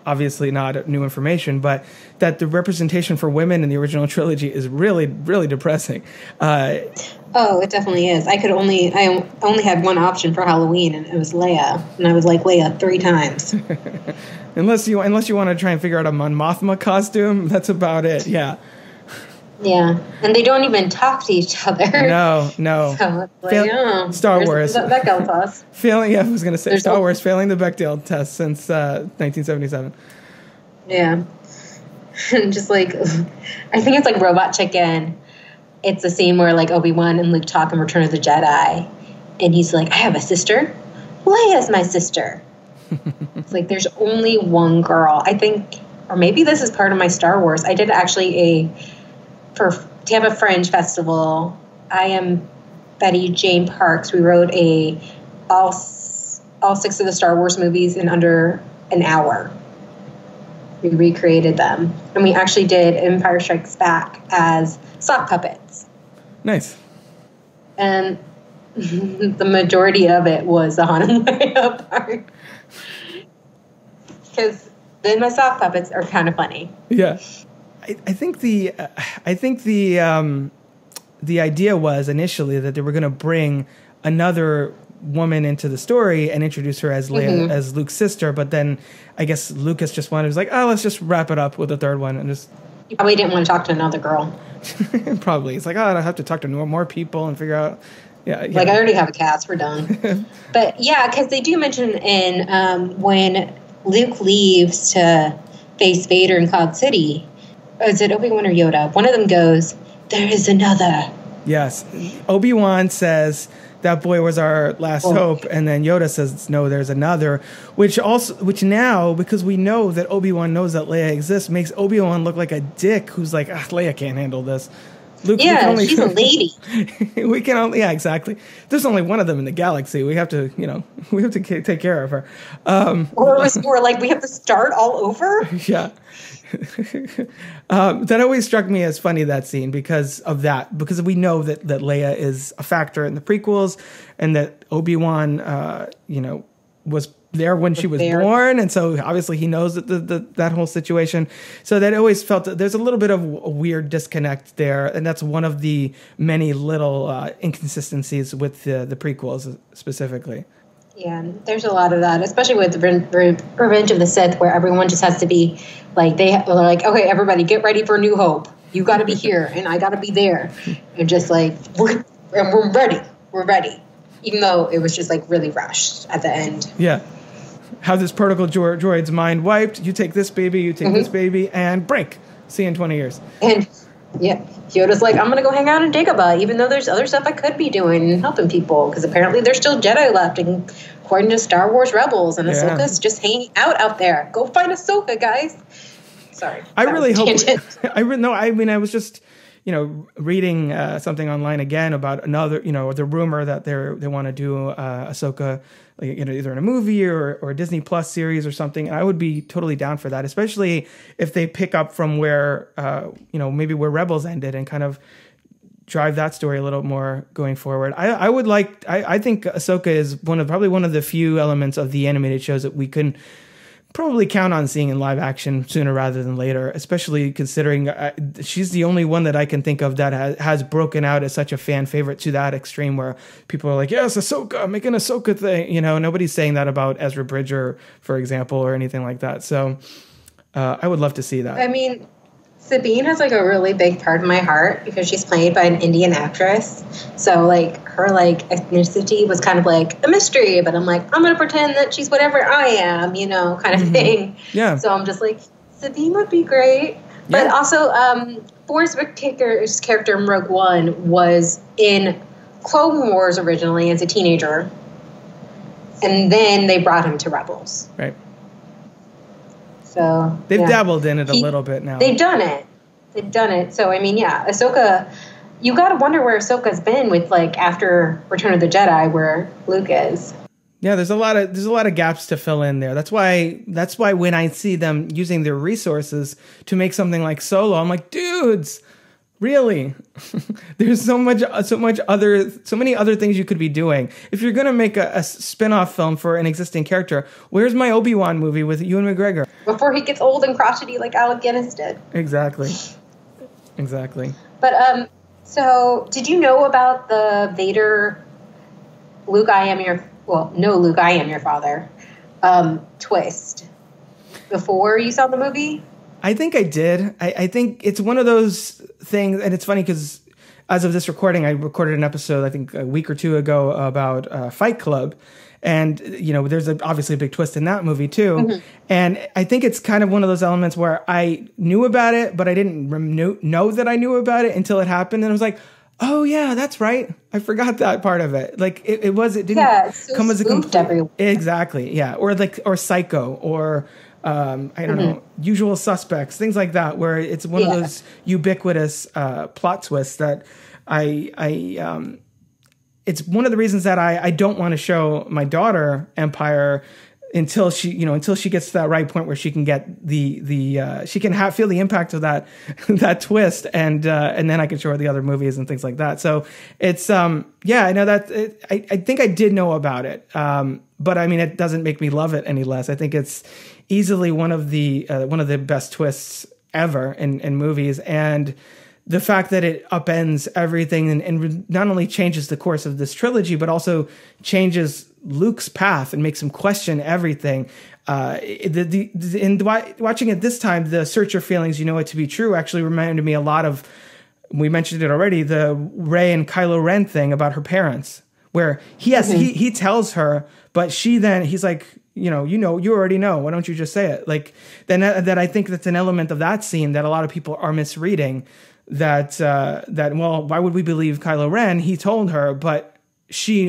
obviously not new information, but that the representation for women in the original trilogy is really, really depressing. Oh, it definitely is. I only had one option for Halloween, and it was Leia, and I was like Leia 3 times. unless you want to try and figure out a Mon Mothma costume, that's about it. Yeah. Yeah, and they don't even talk to each other. No. So it's like, Star Wars. Bechdel test. Failing. Yeah, I was going to say Star Wars failing the Bechdel test since 1977. Yeah, and just like, I think it's like Robot Chicken. It's the scene where like Obi-Wan and Luke talk in Return of the Jedi, and he's like, "I have a sister. Leia's my sister." It's like there's only one girl. I think, or maybe this is part of my Star Wars. I did actually to have a Fringe festival. I am Betty Jane Parks. We wrote all 6 of the Star Wars movies in under an hour. We recreated them, and we actually did Empire Strikes Back as sock puppets. Nice. And the majority of it was the Han and Leia part, because then my sock puppets are kind of funny. Yeah. I think the idea was initially that they were going to bring another woman into the story and introduce her as Leia, as Luke's sister, but then I guess Lucas just was like, oh, let's just wrap it up with the third one and just. He probably didn't want to talk to another girl. Probably. It's like, oh, I have to talk to more people and figure out. Yeah. Like I already have a cast. We're done. But yeah, because they do mention in when Luke leaves to face Vader in Cloud City. Is it Obi-Wan or Yoda? One of them goes, "There is another." Yes. Obi-Wan says, "That boy was our last hope," and then Yoda says, "No, there's another," which now, because we know that Obi-Wan knows that Leia exists, makes Obi-Wan look like a dick who's like, Leia can't handle this. Luke, she's a lady. We can only, exactly. There's only one of them in the galaxy. We have to, take care of her. Or like we have to start all over. Yeah. That always struck me as funny, that scene, because we know that Leia is a factor in the prequels, and that Obi-Wan, was there when she was born, and so obviously he knows that whole situation. So that always felt that there's a little bit of a weird disconnect there, and that's one of the many little inconsistencies with the prequels specifically. Yeah, there's a lot of that, especially with Revenge of the Sith, where everyone just has to be like, they're like, okay, everybody get ready for New Hope. You got to be here, and I got to be there. And just like, we're ready. We're ready. Even though it was just like really rushed at the end. Yeah. How this protocol droid's mind wiped. You take this baby, you take this baby, and break. See you in 20 years. And yeah, Yoda's like, I'm going to go hang out in Dagobah, even though there's other stuff I could be doing and helping people, because apparently there's still Jedi left, and according to Star Wars Rebels, and Ahsoka's just hanging out there. Go find Ahsoka, guys. Sorry. I really hope. I was just, reading something online again about another, the rumor that they want to do Ahsoka, either in a movie or a Disney Plus series or something. And I would be totally down for that, especially if they pick up from where, maybe where Rebels ended and kind of drive that story a little more going forward. I think Ahsoka is probably one of the few elements of the animated shows that we can probably count on seeing in live action sooner rather than later, especially considering she's the only one that I can think of that has broken out as such a fan favorite to that extreme, where people are like, yes, Ahsoka, make an Ahsoka thing. Nobody's saying that about Ezra Bridger, for example, or anything like that. So I would love to see that. I mean, Sabine has like a really big part in my heart because she's played by an Indian actress. So like her like ethnicity was kind of like a mystery, but I'm like, I'm going to pretend that she's whatever I am, kind of thing. Yeah. So I'm just like, Sabine would be great. But also, Forrest Whitaker's character in Rogue One was in Clone Wars originally as a teenager. And then they brought him to Rebels. Right. So they've dabbled in it a little bit now. They've done it. So I mean, Ahsoka, you got to wonder where Ahsoka's been with like after Return of the Jedi, where Luke is. Yeah, there's a lot of gaps to fill in there. That's why when I see them using their resources to make something like Solo, I'm like, dudes, Really? There's so many other things you could be doing. If you're going to make a spin-off film for an existing character, where's my Obi-Wan movie with Ewan McGregor? Before he gets old and crotchety like Alec Guinness did. Exactly. But, so did you know about the Vader, Luke, I am your father, twist before you saw the movie? I think I did. I think it's one of those things, and it's funny because as of this recording, I recorded an episode, I think a week or two ago, about Fight Club. And, there's obviously a big twist in that movie, too. Mm-hmm. And I think it's kind of one of those elements where I knew about it, but I didn't know that I knew about it until it happened. And I was like, oh, yeah, that's right. I forgot that part of it. Like, it didn't so come as a complete... everywhere. Exactly, yeah. Or Psycho, or... I don't know, Usual Suspects, things like that, where it's one of those ubiquitous plot twists that it's one of the reasons that I don't want to show my daughter Empire until she gets to that right point where she can get she can feel the impact of that twist, and then I can show her the other movies and things like that. So it's I know that I think I did know about it, but I mean, it doesn't make me love it any less. I think it's easily one of the best twists ever in movies, and the fact that it upends everything and not only changes the course of this trilogy, but also changes Luke's path and makes him question everything. In watching it this time, the search your feelings, you know it to be true, actually reminded me a lot of, we mentioned it already, the Rey and Kylo Ren thing about her parents, where he tells her, but he's like, you already know. Why don't you just say it? Like, then that I think that's an element of that scene that a lot of people are misreading. That why would we believe Kylo Ren? He told her, but she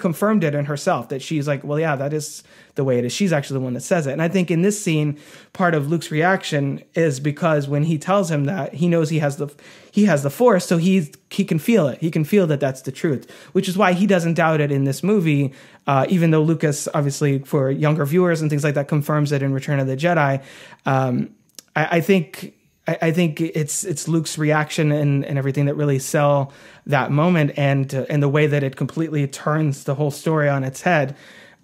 confirmed it in herself, that she's like, well, yeah, that is the way it is. She's actually the one that says it. And I think in this scene, part of Luke's reaction is because when he tells him that, he knows he has the Force, so he can feel it. He can feel that that's the truth, which is why he doesn't doubt it in this movie, even though Lucas, obviously, for younger viewers and things like that, confirms it in Return of the Jedi. I think it's Luke's reaction and everything that really sell that moment, and the way that it completely turns the whole story on its head.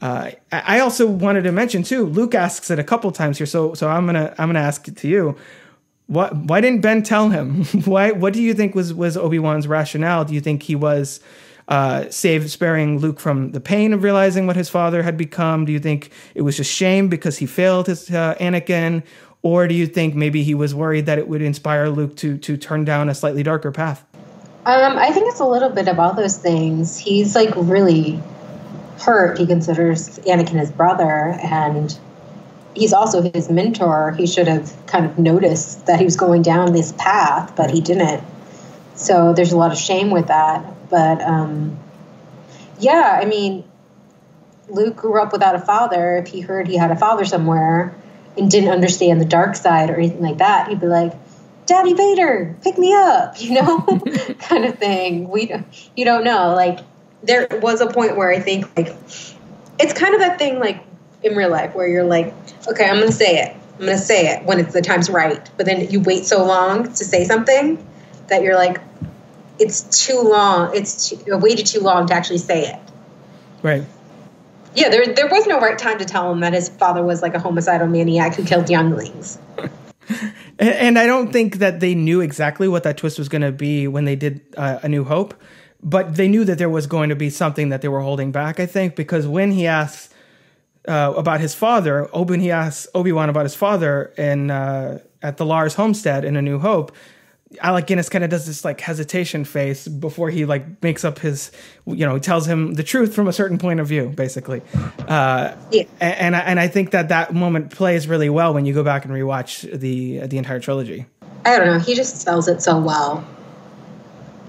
I also wanted to mention too, Luke asks it a couple times here, so I'm gonna ask it to you. Why didn't Ben tell him? What do you think was Obi-Wan's rationale? Do you think he was sparing Luke from the pain of realizing what his father had become? Do you think it was just shame because he failed his Anakin? Or do you think maybe he was worried that it would inspire Luke to turn down a slightly darker path? I think it's a little bit of all those things. He's like really hurt. He considers Anakin his brother, and he's also his mentor. He should have kind of noticed that he was going down this path, but he didn't. So there's a lot of shame with that. But I mean, Luke grew up without a father. If he heard he had a father somewhere and didn't understand the dark side or anything like that, he'd be like, Daddy Vader, pick me up, kind of thing. You don't know. Like, there was a point where I think, like, it's kind of that thing, like, in real life where you're like, okay, I'm going to say it. I'm going to say it when the time's right. But then you wait so long to say something that you're like, it's too long. I waited too long to actually say it. Right. Yeah, there was no right time to tell him that his father was like a homicidal maniac who killed younglings. And I don't think that they knew exactly what that twist was going to be when they did A New Hope, but they knew that there was going to be something that they were holding back, I think, because when he asks about his father, he asks Obi-Wan about his father at the Lars homestead in A New Hope, Alec Guinness kind of does this like hesitation face before he like makes up his, he tells him the truth from a certain point of view, basically. And I think that moment plays really well when you go back and rewatch the entire trilogy. I don't know. He just sells it so well.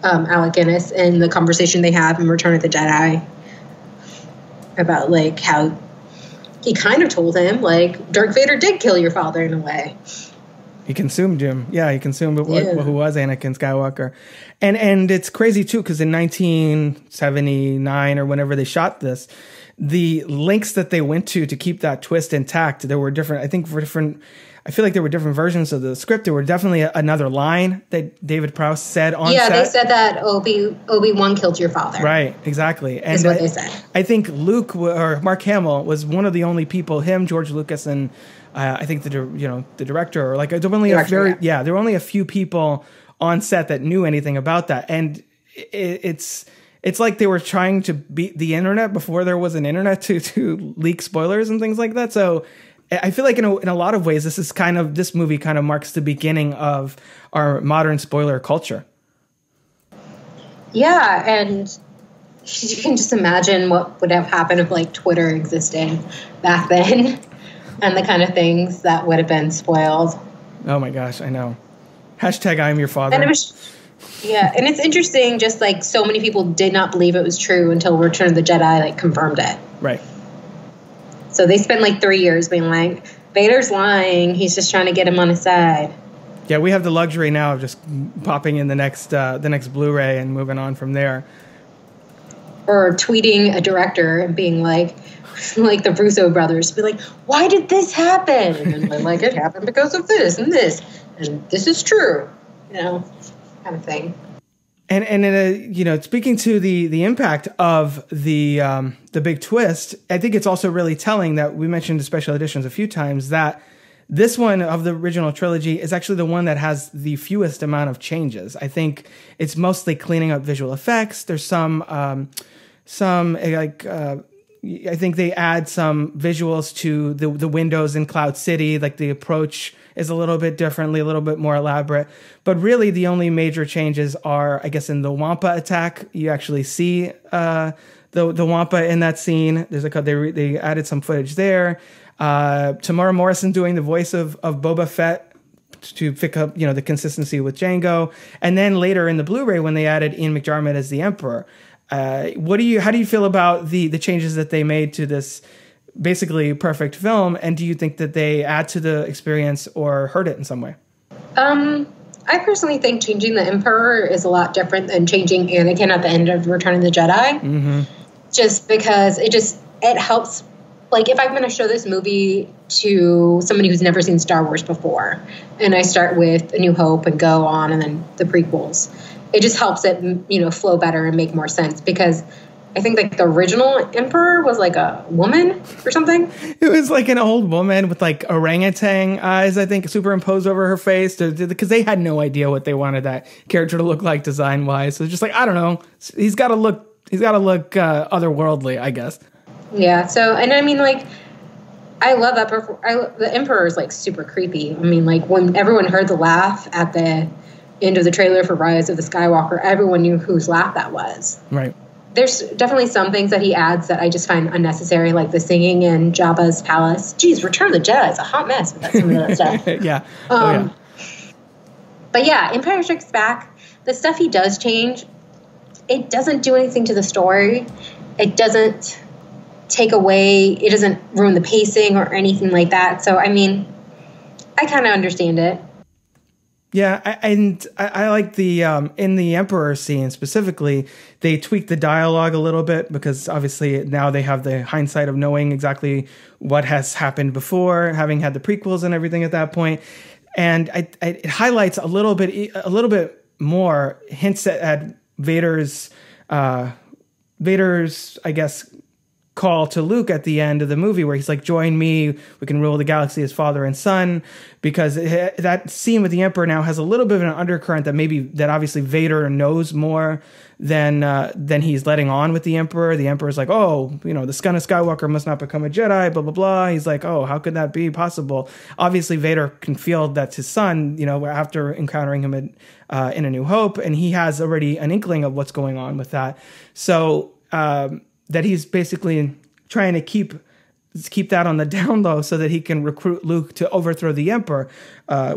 Alec Guinness, in the conversation they have in Return of the Jedi about like how he kind of told him like Darth Vader did kill your father in a way. He consumed him. Yeah, he consumed who was Anakin Skywalker. And it's crazy, too, because in 1979 or whenever they shot this, the lengths that they went to keep that twist intact, there were different, I feel like there were different versions of the script. There were definitely another line that David Prowse said on set. Yeah, they said that Obi-Wan killed your father. Right, exactly. And is what they said. I think Luke or Mark Hamill was one of the only people, him, George Lucas, and I think the director, or like there were only there were only a few people on set that knew anything about that. And it's like they were trying to beat the internet before there was an internet to leak spoilers and things like that. So I feel like in a lot of ways, this movie kind of marks the beginning of our modern spoiler culture. Yeah, and you can just imagine what would have happened if like Twitter existed back then, and the kind of things that would have been spoiled. Oh my gosh, I know. Hashtag I'm your father. And it was, yeah, and it's interesting. Just like so many people did not believe it was true until Return of the Jedi like confirmed it. Right. So they spent like 3 years being like, Vader's lying. He's just trying to get him on his side. Yeah, we have the luxury now of just popping in the next Blu-ray and moving on from there. Or tweeting a director and being like the Russo brothers, be like, why did this happen? And then like, it happened because of this and this. And this is true. You know, kind of thing. And speaking to the impact of the big twist, I think it's also really telling that we mentioned the special editions a few times, that this one of the original trilogy is actually the one that has the fewest amount of changes. I think it's mostly cleaning up visual effects. There's some I think they add some visuals to the windows in Cloud City, like the approach is a little bit differently, a little bit more elaborate. But really the only major changes are, I guess, in the Wampa attack. You actually see the Wampa in that scene. They added some footage there. Tamara Morrison doing the voice of Boba Fett to pick up, the consistency with Jango. And then later in the Blu-ray when they added Ian McDiarmid as the Emperor. How do you feel about the changes that they made to this basically perfect film, and do you think that they add to the experience or hurt it in some way? I personally think changing the Emperor is a lot different than changing Anakin at the end of Return of the Jedi. Mm-hmm. Just because it helps. Like, if I'm going to show this movie to somebody who's never seen Star Wars before, and I start with A New Hope and go on and then the prequels, it just helps it, flow better and make more sense, because I think like the original Emperor was like a woman or something. It was like an old woman with like orangutan eyes, I think, superimposed over her face, because they had no idea what they wanted that character to look like design wise. So it's just like, I don't know, he's got to look otherworldly, I guess. Yeah. So, and I mean, like, I love that. The Emperor is like super creepy. I mean, like when everyone heard the laugh at the end of the trailer for Rise of the Skywalker, everyone knew whose laugh that was. Right. There's definitely some things that he adds that I just find unnecessary, like the singing in Jabba's palace. Geez, Return of the Jedi is a hot mess with some of that stuff. Yeah. Yeah. But yeah, Empire Strikes Back, the stuff he does change, it doesn't do anything to the story. It doesn't take away, it doesn't ruin the pacing or anything like that. So, I mean, I kind of understand it. Yeah, I like the in the Emperor scene specifically, they tweaked the dialogue a little bit, because obviously now they have the hindsight of knowing exactly what has happened before, having had the prequels and everything at that point, and it highlights a little bit more hints at Vader's I guess, call to Luke at the end of the movie, where he's like, join me, we can rule the galaxy as father and son, because that scene with the Emperor now has a little bit of an undercurrent that obviously Vader knows more than he's letting on with the Emperor. The Emperor's like, the son of Skywalker must not become a Jedi, blah, blah, blah. He's like, how could that be possible? Obviously Vader can feel that's his son, after encountering him in A New Hope, and he has already an inkling of what's going on with that. So, that he's basically trying to keep that on the down low so that he can recruit Luke to overthrow the Emperor,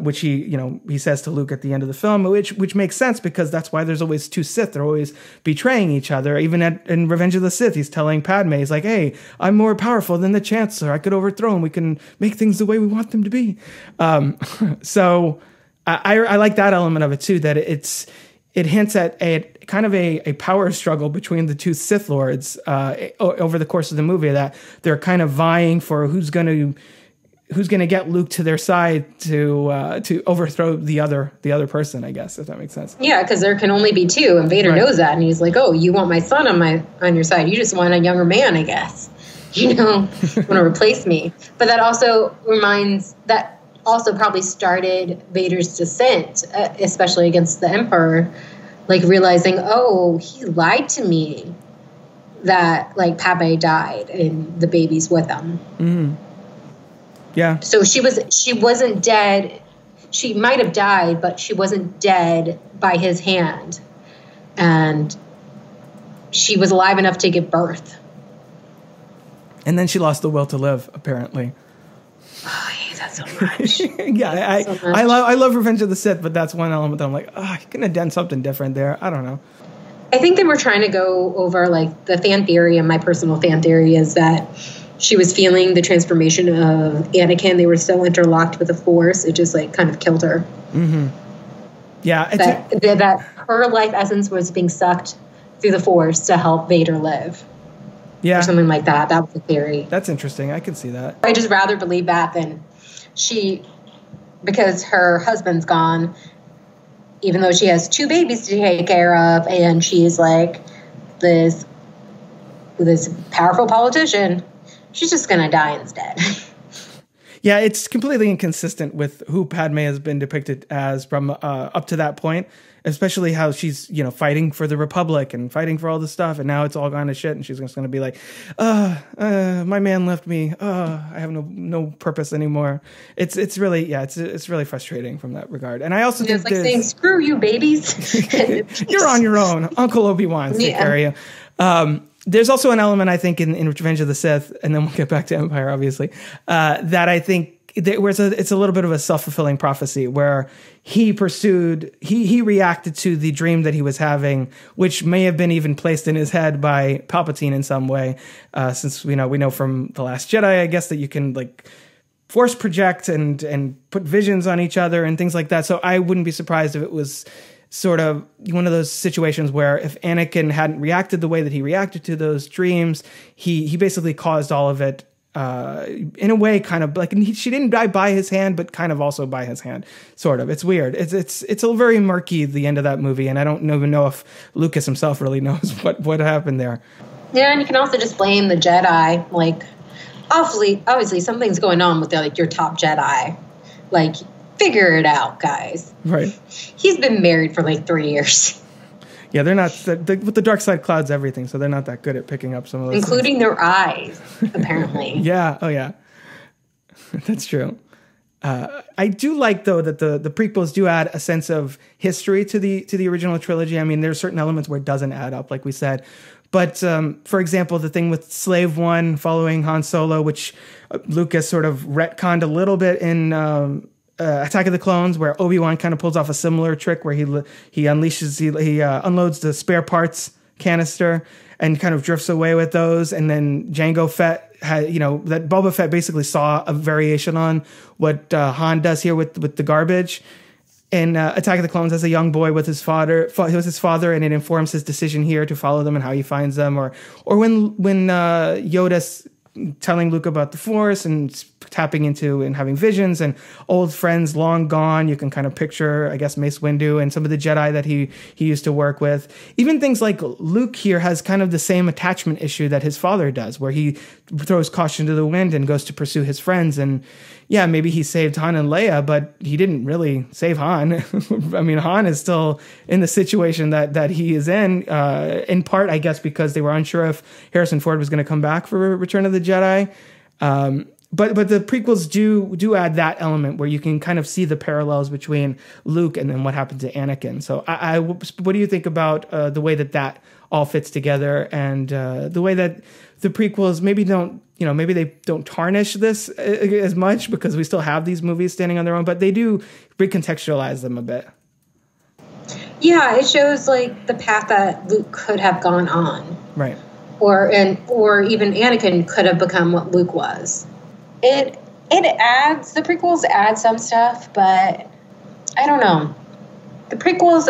which he says to Luke at the end of the film, which makes sense, because that's why there's always two Sith. They're always betraying each other. Even in Revenge of the Sith, he's telling Padme, he's like, hey, I'm more powerful than the Chancellor. I could overthrow him. We can make things the way we want them to be. So I like that element of it too, that it hints at a kind of a power struggle between the two Sith Lords over the course of the movie, that they're kind of vying for who's going to who's going to get Luke to their side to overthrow the other person, I guess, if that makes sense. Yeah, because there can only be two, and Vader knows that, and he's like, "Oh, you want my son on your side? You just want a younger man, I guess. You know, want to replace me." But that also probably started Vader's descent, especially against the Emperor, like realizing, "Oh, he lied to me that like Padme died and the baby's with him." Mm. Yeah. So she wasn't dead. She might have died, but she wasn't dead by his hand. And she was alive enough to give birth. And then she lost the will to live, apparently. Oh, I hate that so much. Yeah, I love Revenge of the Sith, but that's one element that I'm like, I couldn't have done something different there. I don't know. I think they were trying to go over like the fan theory, and my personal fan theory is that she was feeling the transformation of Anakin. They were so interlocked with the Force, it just like kind of killed her. Mm-hmm. Yeah, that her life essence was being sucked through the Force to help Vader live. Yeah, or something like that. That was the theory. That's interesting. I can see that. I just rather believe that than because her husband's gone, even though she has 2 babies to take care of, and she's like this powerful politician. She's just going to die instead. Yeah, it's completely inconsistent with who Padme has been depicted as from up to that point, especially how she's, fighting for the Republic and fighting for all this stuff. And now it's all gone to shit. And she's just going to be like, my man left me. I have no purpose anymore. It's really, it's really frustrating from that regard. And I also think it's like saying, screw you, babies. You're on your own. Uncle Obi-Wan's take care of you. There's also an element, I think, in Revenge of the Sith, and then we'll get back to Empire, obviously, that I think it's a little bit of a self-fulfilling prophecy where he reacted to the dream that he was having, which may have been even placed in his head by Palpatine in some way, since we know from The Last Jedi, I guess, that you can like force project and put visions on each other and things like that. So I wouldn't be surprised if it was sort of one of those situations where if Anakin hadn't reacted the way that he reacted to those dreams, he basically caused all of it in a way, kind of like she didn't die by his hand, but kind of also by his hand, sort of. It's weird. It's a very murky, the end of that movie, and I don't even know if Lucas himself really knows what happened there. Yeah, and you can also just blame the Jedi. Like, obviously something's going on with your top Jedi. Like, figure it out, guys. Right. He's been married for like 3 years. Yeah, they're not. With the dark side clouds everything, so they're not that good at picking up some of those including things. Their eyes, apparently. Yeah. Oh, yeah. That's true. I do like, though, that the prequels do add a sense of history to the original trilogy. I mean, there are certain elements where it doesn't add up, like we said. But, for example, the thing with Slave One following Han Solo, which Lucas sort of retconned a little bit in Attack of the Clones, where Obi-Wan kind of pulls off a similar trick where he unloads the spare parts canister and kind of drifts away with those. And then Jango Fett had, that Boba Fett basically saw a variation on what Han does here with the garbage. In Attack of the Clones, as a young boy with his father, and it informs his decision here to follow them and how he finds them. Or when Yoda's telling Luke about the Force and tapping into and having visions and old friends long gone. You can kind of picture, I guess, Mace Windu and some of the Jedi that he used to work with. Even things like Luke here has kind of the same attachment issue that his father does, where he throws caution to the wind and goes to pursue his friends. And yeah, maybe he saved Han and Leia, but he didn't really save Han. I mean, Han is still in the situation that he is in part, I guess, because they were unsure if Harrison Ford was going to come back for Return of the Jedi. But the prequels do add that element where you can kind of see the parallels between Luke and then what happened to Anakin. So what do you think about the way that all fits together, and the way that the prequels maybe they don't tarnish this as much because we still have these movies standing on their own, but they do recontextualize them a bit. Yeah, it shows like the path that Luke could have gone on. Right. Or even Anakin could have become what Luke was. The prequels add some stuff, but I don't know. The prequels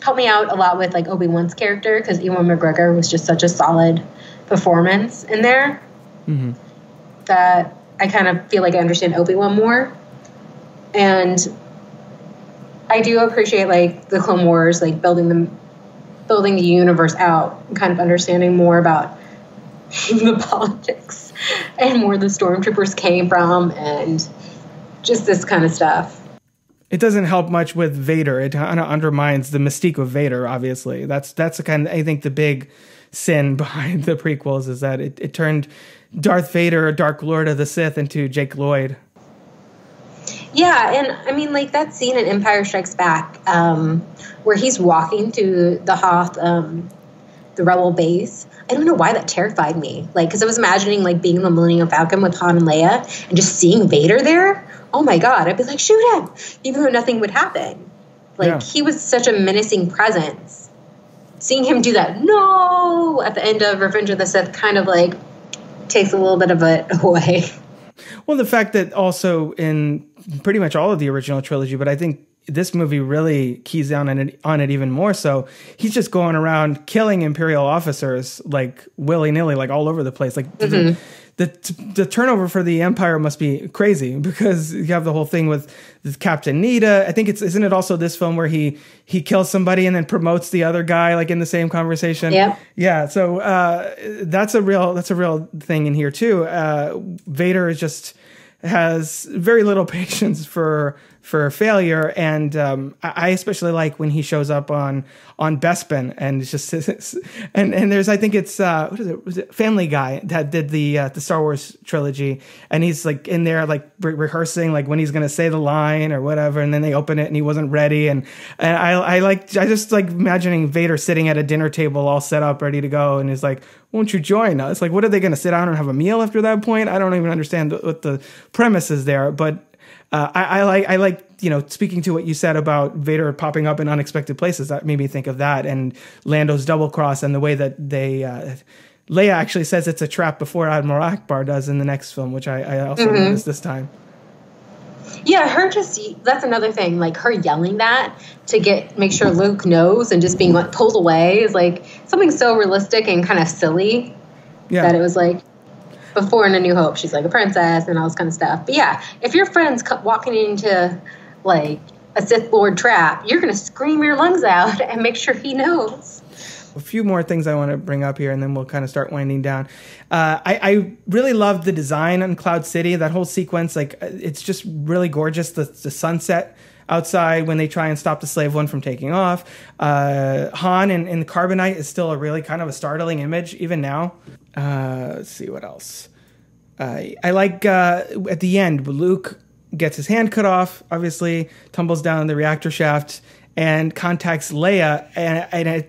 helped me out a lot with like Obi-Wan's character, because Ewan McGregor was just such a solid performance in there. Mm-hmm. That I kind of feel like I understand Obi-Wan more. And I do appreciate like the Clone Wars, like building the universe out and kind of understanding more about the politics and where the stormtroopers came from and just this kind of stuff. It doesn't help much with Vader. It kind of undermines the mystique of Vader, obviously. That's the kind of, I think, the big sin behind the prequels is that it turned Darth Vader, Dark Lord of the Sith, into Jake Lloyd. Yeah, and I mean, like that scene in Empire Strikes Back, where he's walking through the Hoth, the Rebel base. I don't know why that terrified me. Like, because I was imagining like being in the Millennium Falcon with Han and Leia and just seeing Vader there. Oh my God, I'd be like, shoot him, even though nothing would happen. Like, he was such a menacing presence. Seeing him do that, no, at the end of Revenge of the Sith kind of like takes a little bit of it away. Well, the fact that also in pretty much all of the original trilogy, but I think this movie really keys down on it even more so. He's just going around killing Imperial officers like willy-nilly, like all over the place. Like the turnover for the Empire must be crazy because you have the whole thing with Captain Nita. I think isn't it also this film where he kills somebody and then promotes the other guy like in the same conversation? Yeah. Yeah. So that's a real thing in here too. Vader just has very little patience for failure, and I especially like when he shows up on Bespin, and it's just and there's I think it's what is it? Was it Family Guy that did the Star Wars trilogy, and he's like in there like rehearsing like when he's gonna say the line or whatever, and then they open it and he wasn't ready, and I just like imagining Vader sitting at a dinner table all set up ready to go, and he's like, won't you join us? Like, what are they gonna sit down and have a meal after that point? I don't even understand what the premise is there, but. I like, you know, speaking to what you said about Vader popping up in unexpected places, that made me think of that, and Lando's double cross, and the way that they Leia actually says it's a trap before Admiral Akbar does in the next film, which I also noticed this time. Yeah, that's another thing, like her yelling that to make sure Luke knows and just being like pulled away is like something so realistic and kind of silly that it was like, before in A New Hope, she's like a princess and all this kind of stuff. But yeah, if your friend's walking into like a Sith Lord trap, you're going to scream your lungs out and make sure he knows. A few more things I want to bring up here, and then we'll kind of start winding down. I really loved the design on Cloud City, that whole sequence. Like, it's just really gorgeous. The sunset outside when they try and stop the Slave One from taking off. Han in the Carbonite is still a really kind of a startling image, even now. Let's see what else. I like at the end, Luke gets his hand cut off, obviously, tumbles down the reactor shaft, and contacts Leia. And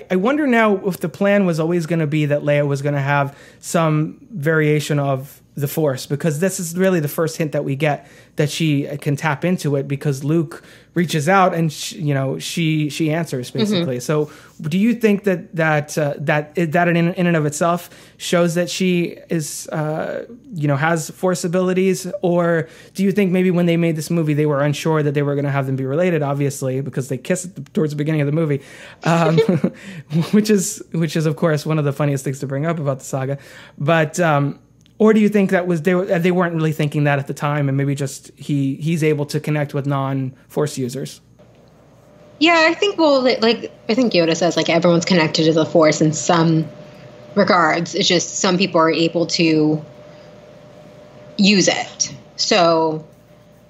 I wonder now if the plan was always going to be that Leia was going to have some variation of the Force, because this is really the first hint that we get that she can tap into it, because Luke reaches out and she answers basically. Mm-hmm. So do you think that in and of itself shows that she is has Force abilities, or do you think maybe when they made this movie they were unsure that they were going to have them be related, obviously because they kiss towards the beginning of the movie, which is of course one of the funniest things to bring up about the saga, but or do you think that they weren't really thinking that at the time, and maybe just he's able to connect with non-Force users? Yeah, I think I think Yoda says like everyone's connected to the Force in some regards. It's just some people are able to use it. So,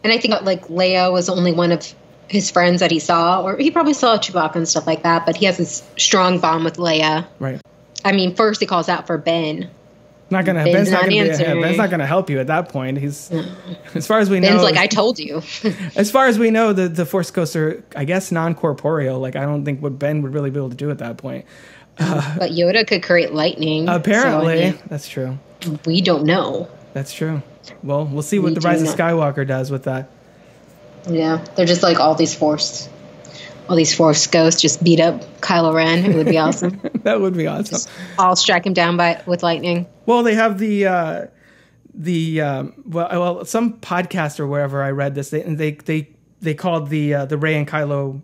and I think like Leia was only one of his friends that he saw, or he probably saw Chewbacca and stuff like that, but he has this strong bond with Leia. Right. I mean, first he calls out for Ben. Ben's not going to help you at that point. He's, as far as we know, Ben's like, I told you. As far as we know, the Force ghosts are, I guess, non-corporeal. Like, I don't think what Ben would really be able to do at that point. But Yoda could create lightning. Apparently, that's true. We don't know. That's true. Well, we'll see what the Rise of Skywalker does with that. Yeah, they're just like all these Force ghosts just beat up Kylo Ren. It would be awesome. That would be awesome. Just all strike him down with lightning. Well, they have some podcast or wherever I read this, they called the Rey and Kylo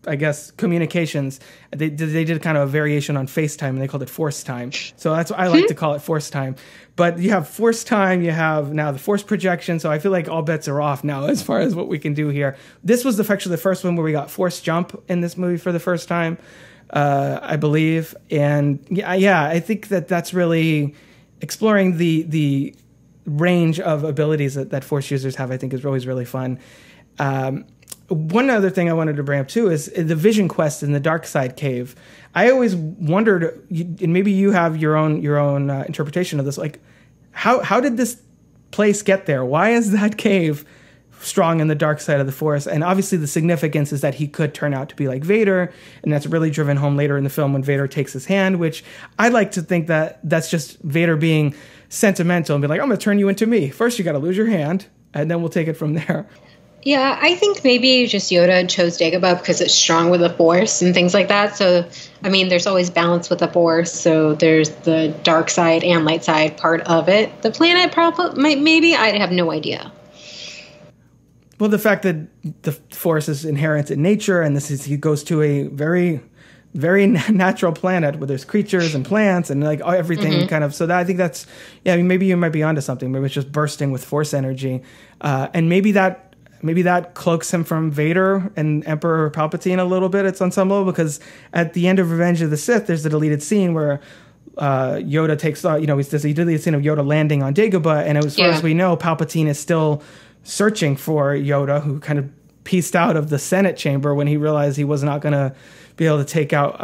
I guess, communications. They did kind of a variation on FaceTime, and they called it Force Time. So that's what I like to call it, Force Time. But you have Force Time, you have now the Force projection, so I feel like all bets are off now as far as what we can do here. This was actually the first one where we got Force Jump in this movie for the first time, I believe. And yeah, I think that's really exploring the range of abilities that Force users have. I think is always really fun. One other thing I wanted to bring up too is the Vision Quest in the Dark Side Cave. I always wondered, and maybe you have your own interpretation of this. Like, how did this place get there? Why is that cave strong in the dark side of the Force? And obviously, the significance is that he could turn out to be like Vader, and that's really driven home later in the film when Vader takes his hand. Which I'd like to think that's just Vader being sentimental and be like, I'm going to turn you into me. First, you got to lose your hand, and then we'll take it from there. Yeah, I think maybe just Yoda chose Dagobah because it's strong with the Force and things like that. So, I mean, there's always balance with the Force. So there's the dark side and light side part of it. The planet probably, maybe, I have no idea. Well, the fact that the Force is inherent in nature, and he goes to a very, very natural planet where there's creatures and plants and like everything kind of. So that I think that's, yeah, I mean, maybe you might be onto something. Maybe it's just bursting with Force energy, and maybe that cloaks him from Vader and Emperor Palpatine a little bit at some level, because at the end of Revenge of the Sith, there's a deleted scene where Yoda takes, he did the scene of Yoda landing on Dagobah, and as far as we know, Palpatine is still searching for Yoda, who kind of pieced out of the Senate chamber when he realized he was not going to be able to take out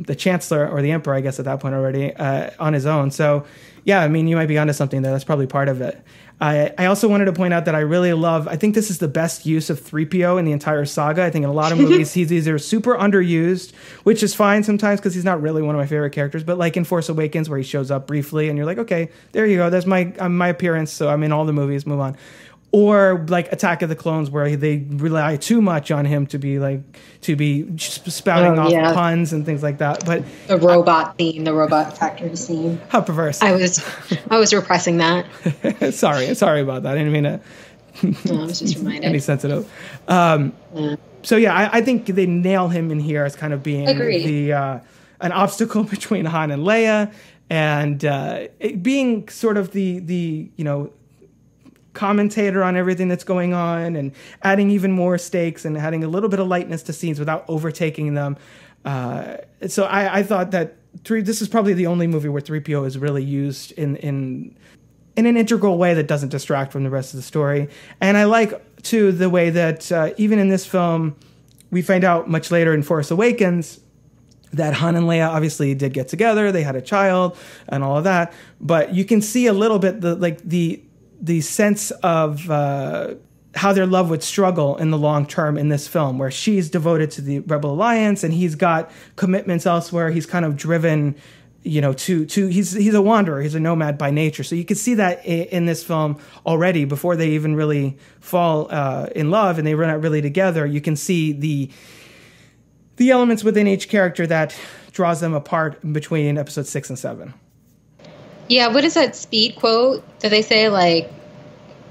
the Chancellor, or the Emperor, I guess at that point already, on his own. So, yeah, I mean, you might be onto something there. That's probably part of it. I also wanted to point out that I think this is the best use of 3PO in the entire saga. I think in a lot of movies, he's either super underused, which is fine sometimes because he's not really one of my favorite characters, but like in Force Awakens where he shows up briefly and you're like, okay, there you go. That's my appearance. So I'm in all the movies, move on. Or like Attack of the Clones, where they rely too much on him to be spouting off puns and things like that. But the robot theme, the robot factory scene. How perverse! I was repressing that. sorry about that. I didn't mean to. No, I was just reminded. Any sensitive. So yeah, I think they nail him in here as kind of being an obstacle between Han and Leia, and it being sort of the commentator on everything that's going on, and adding even more stakes and adding a little bit of lightness to scenes without overtaking them. So I thought that this is probably the only movie where 3PO is really used in an integral way that doesn't distract from the rest of the story. And I like, too, the way that even in this film, we find out much later in Force Awakens that Han and Leia obviously did get together. They had a child and all of that. But you can see a little bit the sense of how their love would struggle in the long term in this film, where she's devoted to the Rebel Alliance and he's got commitments elsewhere. He's kind of driven, he's a wanderer. He's a nomad by nature. So you can see that in this film already before they even really fall in love and they run out really together. You can see the elements within each character that draws them apart between episodes 6 and 7. Yeah, what is that speed quote that they say, like,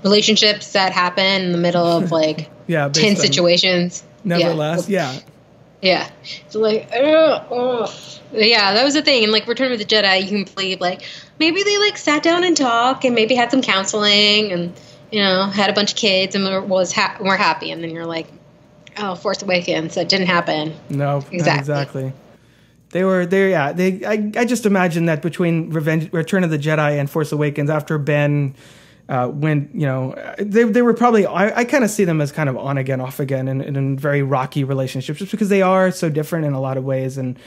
relationships that happen in the middle of, like, 10 situations? Never last, yeah. Yeah. So, like, yeah, that was the thing. And, like, Return of the Jedi, you can believe, like, maybe they, like, sat down and talked and maybe had some counseling and, had a bunch of kids and were happy. And then you're like, oh, Force Awakens, that didn't happen. No, exactly. I just imagine that between Return of the Jedi and Force Awakens, after Ben when they were probably, I kind of see them as kind of on again, off again, in very rocky relationships, just because they are so different in a lot of ways. And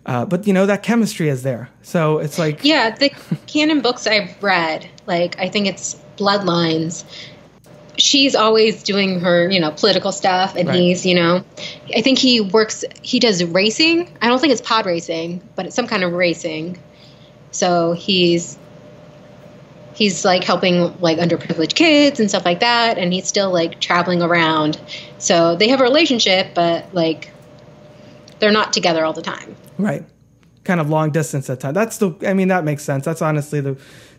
but that chemistry is there, so it's like, yeah, the canon books I've read, like I think it's Bloodlines. She's always doing her, political stuff, and right. He's, I think he does racing. I don't think it's pod racing, but it's some kind of racing. So he's like helping like underprivileged kids and stuff like that, and he's still like traveling around. So they have a relationship, but like they're not together all the time. Right. Kind of long distance at times. That makes sense. That's honestly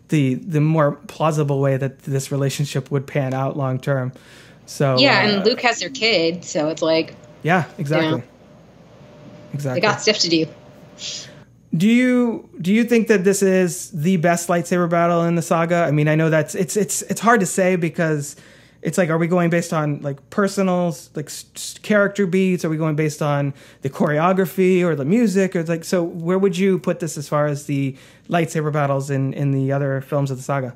the more plausible way that this relationship would pan out long term. So yeah, and Luke has their kid, so it's like, yeah, exactly. Exactly. They got stuff to do. Do you think that this is the best lightsaber battle in the saga? I mean, I know that's it's hard to say because it's like, are we going based on like personal like character beats? Are we going based on the choreography or the music? Or like, so where would you put this as far as the lightsaber battles in the other films of the saga?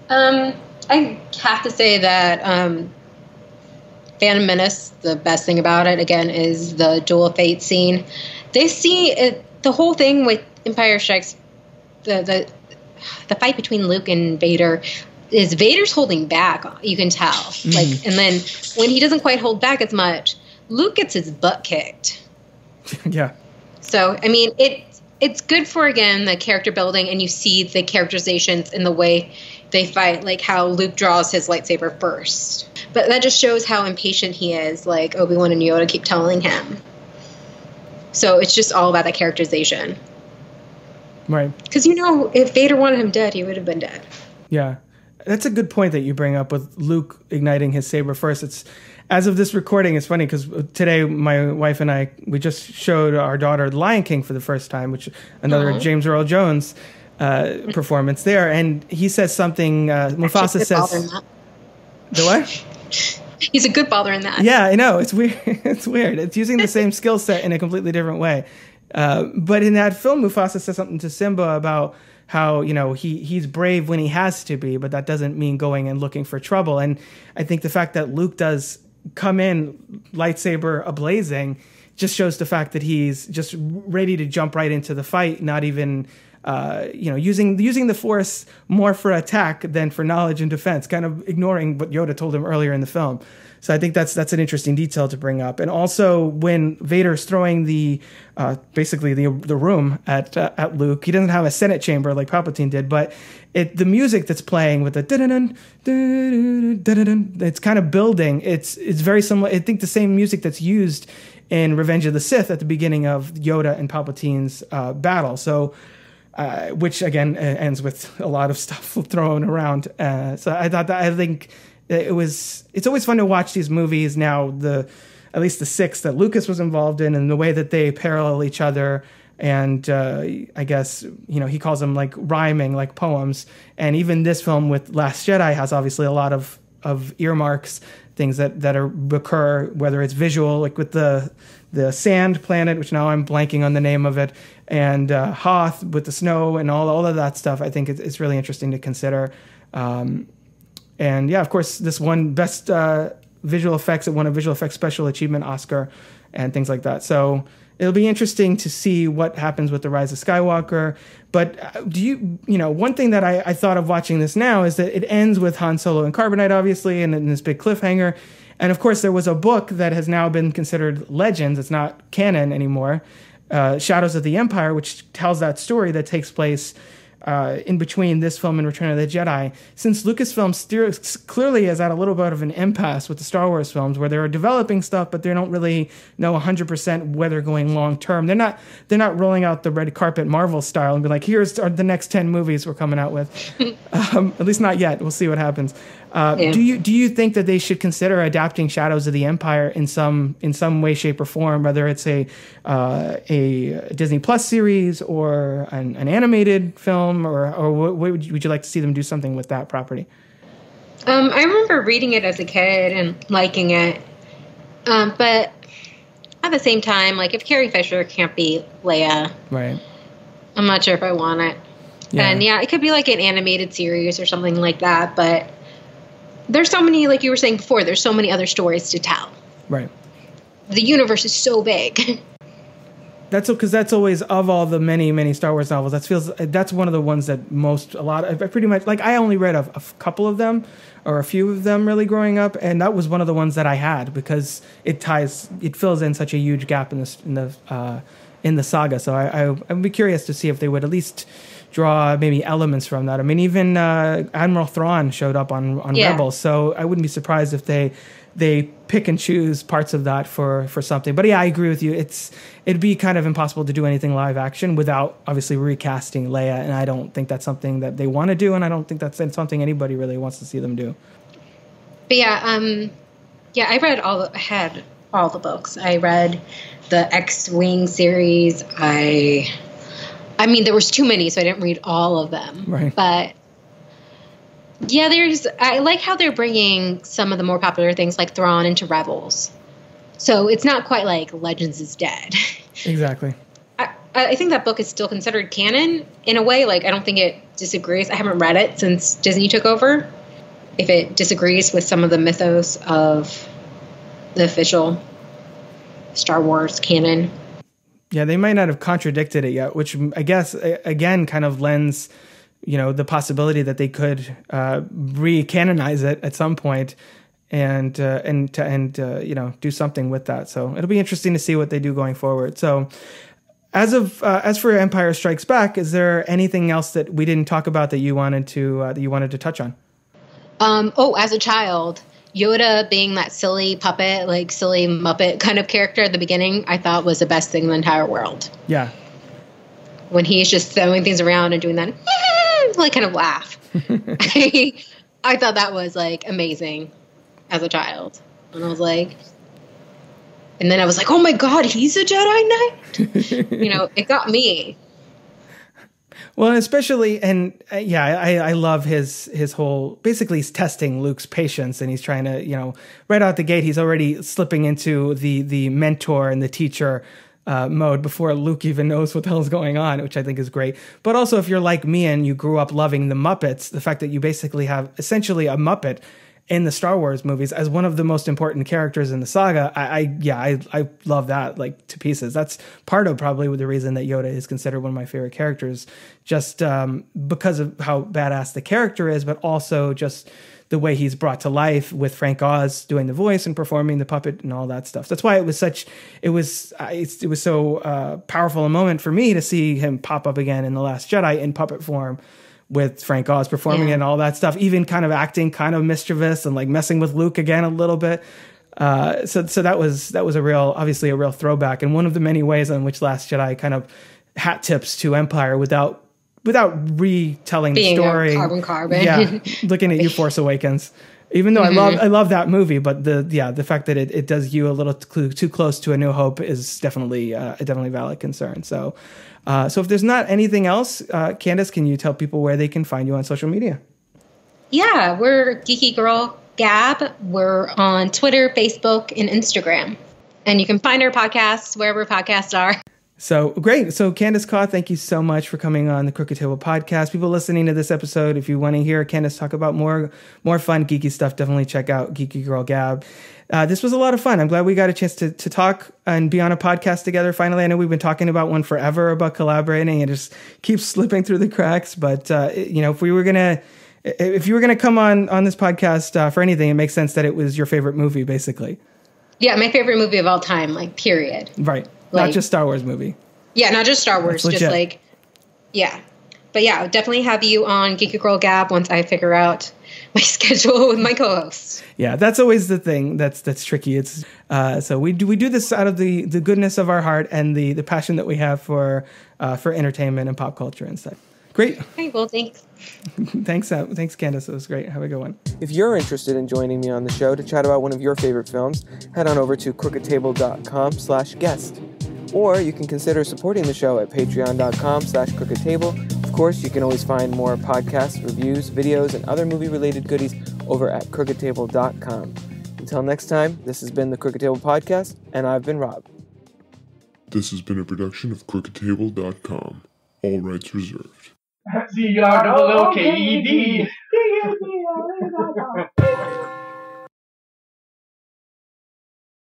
I have to say that Phantom Menace, the best thing about it, again, is the Duel of Fate scene. They see it, the whole thing with Empire Strikes, the fight between Luke and Vader, is Vader's holding back, you can tell. Like, and then when he doesn't quite hold back as much, Luke gets his butt kicked. Yeah. So, I mean, it's good for, again, the character building, and you see the characterizations in the way they fight, like how Luke draws his lightsaber first. But that just shows how impatient he is, like Obi-Wan and Yoda keep telling him. So it's just all about that characterization. Right. Because, if Vader wanted him dead, he would have been dead. Yeah. That's a good point that you bring up with Luke igniting his saber first. It's, as of this recording, it's funny because today my wife and I, we just showed our daughter The Lion King for the first time, which another James Earl Jones performance there. And he says something, Mufasa says... The what? He's a good father in that. Yeah, I know. It's weird. It's weird. It's using the same skill set in a completely different way. But in that film, Mufasa says something to Simba about how, he's brave when he has to be, but that doesn't mean going and looking for trouble. And I think the fact that Luke does come in lightsaber ablazing just shows the fact that he's just ready to jump right into the fight, not even... using the Force more for attack than for knowledge and defense, kind of ignoring what Yoda told him earlier in the film. So I think that's an interesting detail to bring up. And also when Vader's throwing basically the room at Luke, he doesn't have a Senate chamber like Palpatine did, but the music that's playing with the dun-dun-dun, dun-dun-dun, it's kind of building. It's very similar. I think the same music that's used in Revenge of the Sith at the beginning of Yoda and Palpatine's battle. So. Which again ends with a lot of stuff thrown around. So I think it's always fun to watch these movies now. At least the 6 that Lucas was involved in, and the way that they parallel each other. And I guess he calls them like rhyming, like poems. And even this film with Last Jedi has obviously a lot of earmarks, things that recur, whether it's visual, like with the sand planet, which now I'm blanking on the name of it, and Hoth with the snow and all of that stuff. I think it's really interesting to consider. And yeah, of course, this won Best Visual Effects. It won a Visual Effects Special Achievement Oscar and things like that. So it'll be interesting to see what happens with the Rise of Skywalker. But one thing that I thought of watching this now is that it ends with Han Solo and Carbonite, obviously, and in this big cliffhanger. And of course, there was a book that has now been considered legends. It's not canon anymore. Shadows of the Empire, which tells that story that takes place in between this film and Return of the Jedi. Since Lucasfilm clearly is at a little bit of an impasse with the Star Wars films, where they're developing stuff, but they don't really know 100% where they're going long term. They're not rolling out the red carpet Marvel style and be like, here's the next 10 movies we're coming out with. At least not yet. We'll see what happens. Yeah. Do you think that they should consider adapting Shadows of the Empire in some way, shape, or form, whether it's a Disney Plus series or an animated film, or would you like to see them do something with that property? I remember reading it as a kid and liking it, but at the same time, like if Carrie Fisher can't be Leia, right? I'm not sure if I want it. Yeah. And yeah, it could be like an animated series or something like that, but. There's so many, like you were saying before, there's so many other stories to tell. Right. The universe is so big. That's because that's always, of all the many, many Star Wars novels, that's one of the ones that pretty much, like I only read a couple of them, or a few of them really growing up, and that was one of the ones that I had because it fills in such a huge gap in the saga. So I'd be curious to see if they would at least draw maybe elements from that. I mean, even Admiral Thrawn showed up on Rebels, so I wouldn't be surprised if they pick and choose parts of that for something. But yeah, I agree with you. It'd be kind of impossible to do anything live action without obviously recasting Leia, and I don't think that's something that they want to do, and I don't think that's something anybody really wants to see them do. But yeah, I read all all the books. I read the X-Wing series. I mean, there was too many, so I didn't read all of them. Right. But yeah, I like how they're bringing some of the more popular things like Thrawn into Rebels. So it's not quite like Legends is dead. Exactly. I think that book is still considered canon in a way. Like, I don't think it disagrees. I haven't read it since Disney took over. If it disagrees with some of the mythos of the official Star Wars canon. Yeah, they might not have contradicted it yet, which I guess, again, kind of lends, the possibility that they could re-canonize it at some point and do something with that. So it'll be interesting to see what they do going forward. So as for Empire Strikes Back, is there anything else that we didn't talk about that you wanted to touch on? As a child, Yoda being that silly puppet, like silly Muppet kind of character at the beginning, I thought was the best thing in the entire world. Yeah. When he's just throwing things around and doing that, like, kind of laugh. I thought that was like amazing as a child. And I was like, and then I was like, oh my God, he's a Jedi Knight? It got me. Well, especially, and I love his whole, basically he's testing Luke's patience, and he's trying to, right out the gate, he's already slipping into the mentor and the teacher mode before Luke even knows what the hell's going on, which I think is great. But also, if you're like me and you grew up loving the Muppets, the fact that you basically have essentially a Muppet in the Star Wars movies as one of the most important characters in the saga, I love that, like, to pieces. That's part of probably the reason that Yoda is considered one of my favorite characters, just because of how badass the character is, but also just the way he's brought to life with Frank Oz doing the voice and performing the puppet and all that stuff. That's why it was so powerful a moment for me to see him pop up again in The Last Jedi in puppet form, with Frank Oz performing and all that stuff, even kind of acting kind of mischievous and like messing with Luke again a little bit. So that was obviously a real throwback, and one of the many ways in which Last Jedi kind of hat tips to Empire without retelling the story. Carbon. Yeah, looking at you, Force Awakens. Even though I love that movie, but the fact that it does you a little too close to A New Hope is definitely a valid concern. So if there's not anything else, Candace, can you tell people where they can find you on social media? Yeah, we're Geeky Girl Gab. We're on Twitter, Facebook, and Instagram. And you can find our podcasts wherever podcasts are. So great. So Candace Kaw, thank you so much for coming on the Crooked Table podcast. People listening to this episode, if you want to hear Candace talk about more fun geeky stuff, definitely check out Geeky Girl Gab. This was a lot of fun. I'm glad we got a chance to talk and be on a podcast together. Finally, I know we've been talking about one forever, about collaborating, and it just keeps slipping through the cracks. But if you were gonna come on this podcast for anything, it makes sense that it was your favorite movie, basically. Yeah, my favorite movie of all time, like, period. Right. Not just Star Wars movie. Yeah, not just Star Wars. Just like, yeah. But yeah, I'll definitely have you on Geeky Girl Gab once I figure out my schedule with my co-hosts. Yeah, that's always the thing that's tricky. It's so we do this out of the goodness of our heart and the passion that we have for entertainment and pop culture and stuff. Great. Okay, well, thanks. Thanks, Candace. It was great. Have a good one. If you're interested in joining me on the show to chat about one of your favorite films, head on over to crookedtable.com/guest. Or you can consider supporting the show at patreon.com/crookedtable. Of course, you can always find more podcasts, reviews, videos, and other movie-related goodies over at crookedtable.com. Until next time, this has been the Crooked Table Podcast, and I've been Rob. This has been a production of crookedtable.com. All rights reserved. CROOKED.